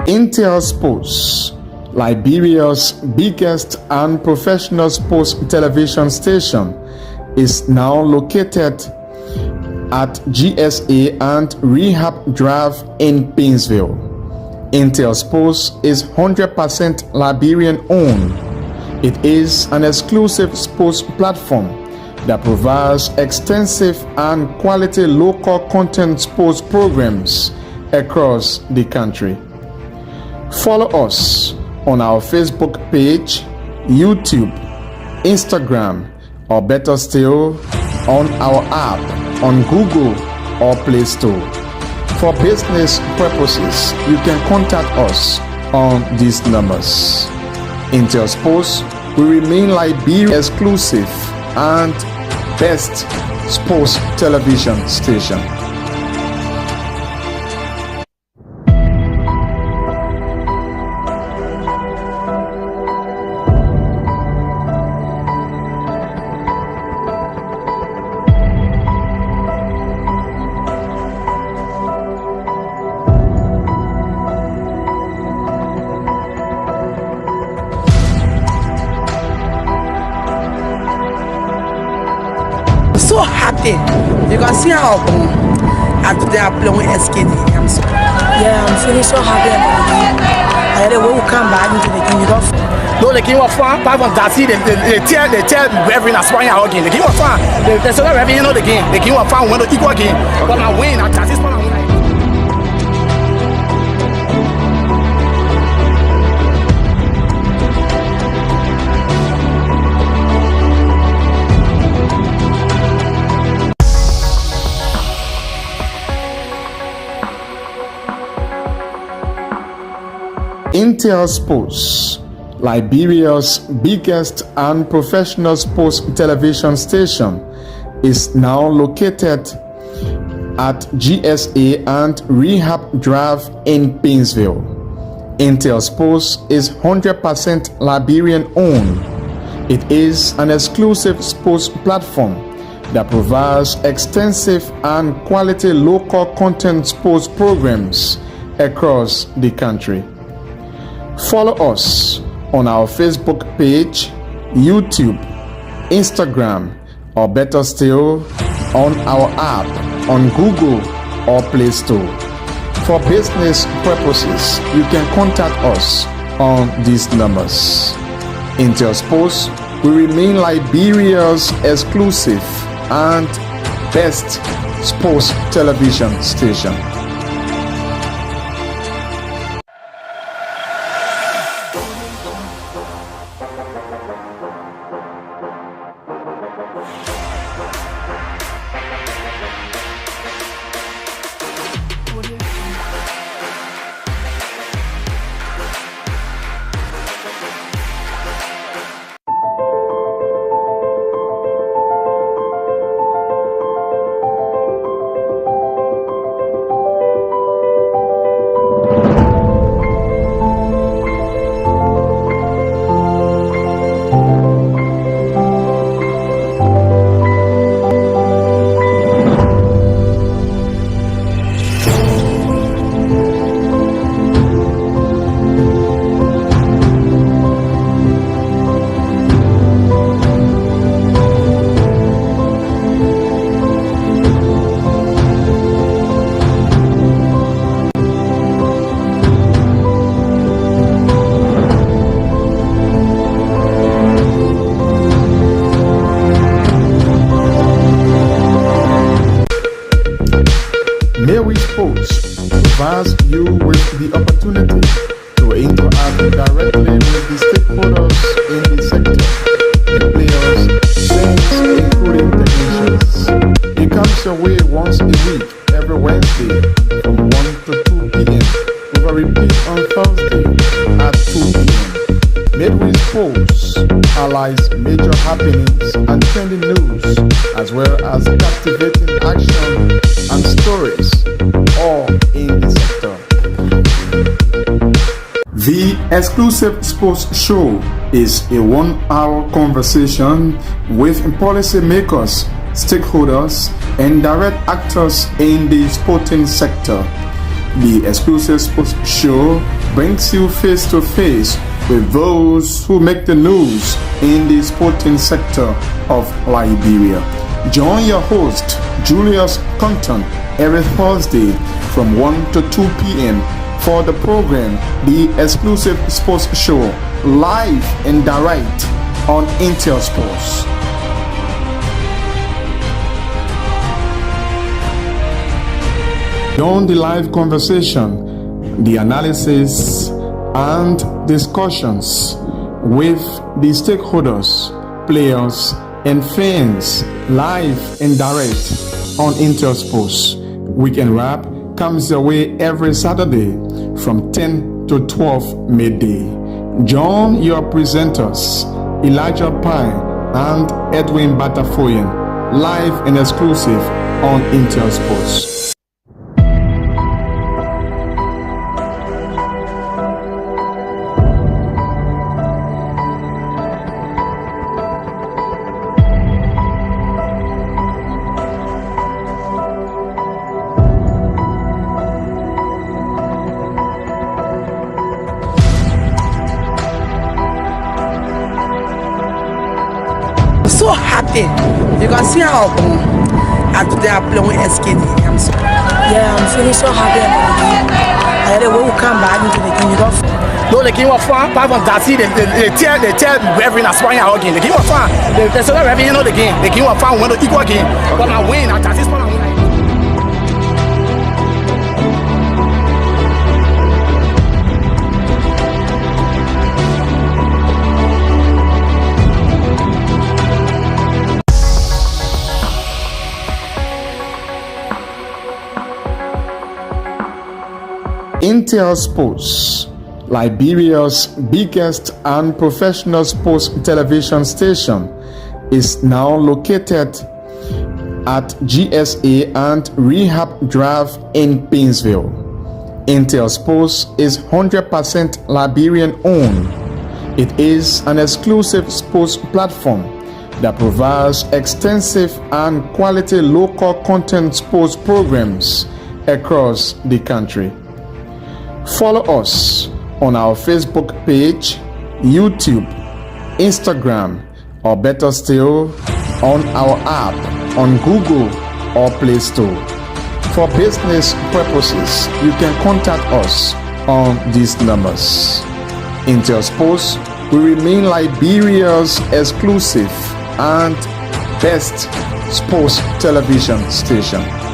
Intel Sports, Liberia's biggest and professional sports television station, is now located at GSA and Rehab Drive in Painesville. Intel Sports is 100% Liberian owned. It is an exclusive sports platform that provides extensive and quality local content sports programs across the country. Follow us on our Facebook page, YouTube, Instagram, or better still, on our app on Google or Play Store. For business purposes, you can contact us on these numbers. Intel Sports will remain Liberia's exclusive and best sports television station. So happy. You can see how they are playing SKD. I'm so Yeah, I'm feeling so happy about the game. I had a way to come back into the game. You don't No, the game was fun. Five on Darcy, they tell Reverend Aspire again. The game was fun. They said Reverend, you know the game. The game was fun. When the equal game, but I win. I Darcy's fun. Intel Sports, Liberia's biggest and professional sports television station, is now located at GSA and Rehab Drive in Painesville. Intel Sports is 100% Liberian owned. It is an exclusive sports platform that provides extensive and quality local content sports programs across the country. Follow us on our Facebook page, YouTube, Instagram, or better still, on our app on Google or Play Store. For business purposes, you can contact us on these numbers. Intel Sports will remain Liberia's exclusive and best sports television station. MIDWEEK provides you with the opportunity to interact directly with the stakeholders in the sector, the players, fans, including technicians. It comes your way once a week, every Wednesday from 1 to 2 p.m. with a repeat on Thursday at 2 p.m. MIDWEEK Sports highlights major happenings and trending news, as well as captivating action and stories, all in the sector. The exclusive sports show is a 1-hour conversation with policymakers, stakeholders, and direct actors in the sporting sector. The exclusive sports show brings you face to face with those who make the news in the sporting sector of Liberia. Join your host, Julius Compton, every Thursday from 1 to 2 p.m. for the program, The Exclusive Sports Show, live and direct on Intel Sports. Beyond the live conversation, the analysis and discussions with the stakeholders, players, and fans, live and direct on Intel Sports. Weekend Wrap comes your way every Saturday from 10 to 12 midday. Join your presenters, Elijah Pine and Edwin Batafoyan, live and exclusive on Intel Sports. So happy. You can see how after they are playing SKD. I'm so I'm feeling so happy about the game. I had a way to come back into the game. You got No, the game was fun. Apart from that, see, they tell referee that's why I'm again. The game was fun. They said referee, you know the game. The game was fun. When the equal game, but I win. At this point, I win. Intel Sports, Liberia's biggest and professional sports television station, is now located at GSA and Rehab Drive in Painesville. Intel Sports is 100% Liberian owned. It is an exclusive sports platform that provides extensive and quality local content sports programs across the country. Follow us on our Facebook page, YouTube, Instagram, or better still, on our app on Google or Play Store. For business purposes, you can contact us on these numbers. Intel Sports will remain Liberia's exclusive and best sports television station.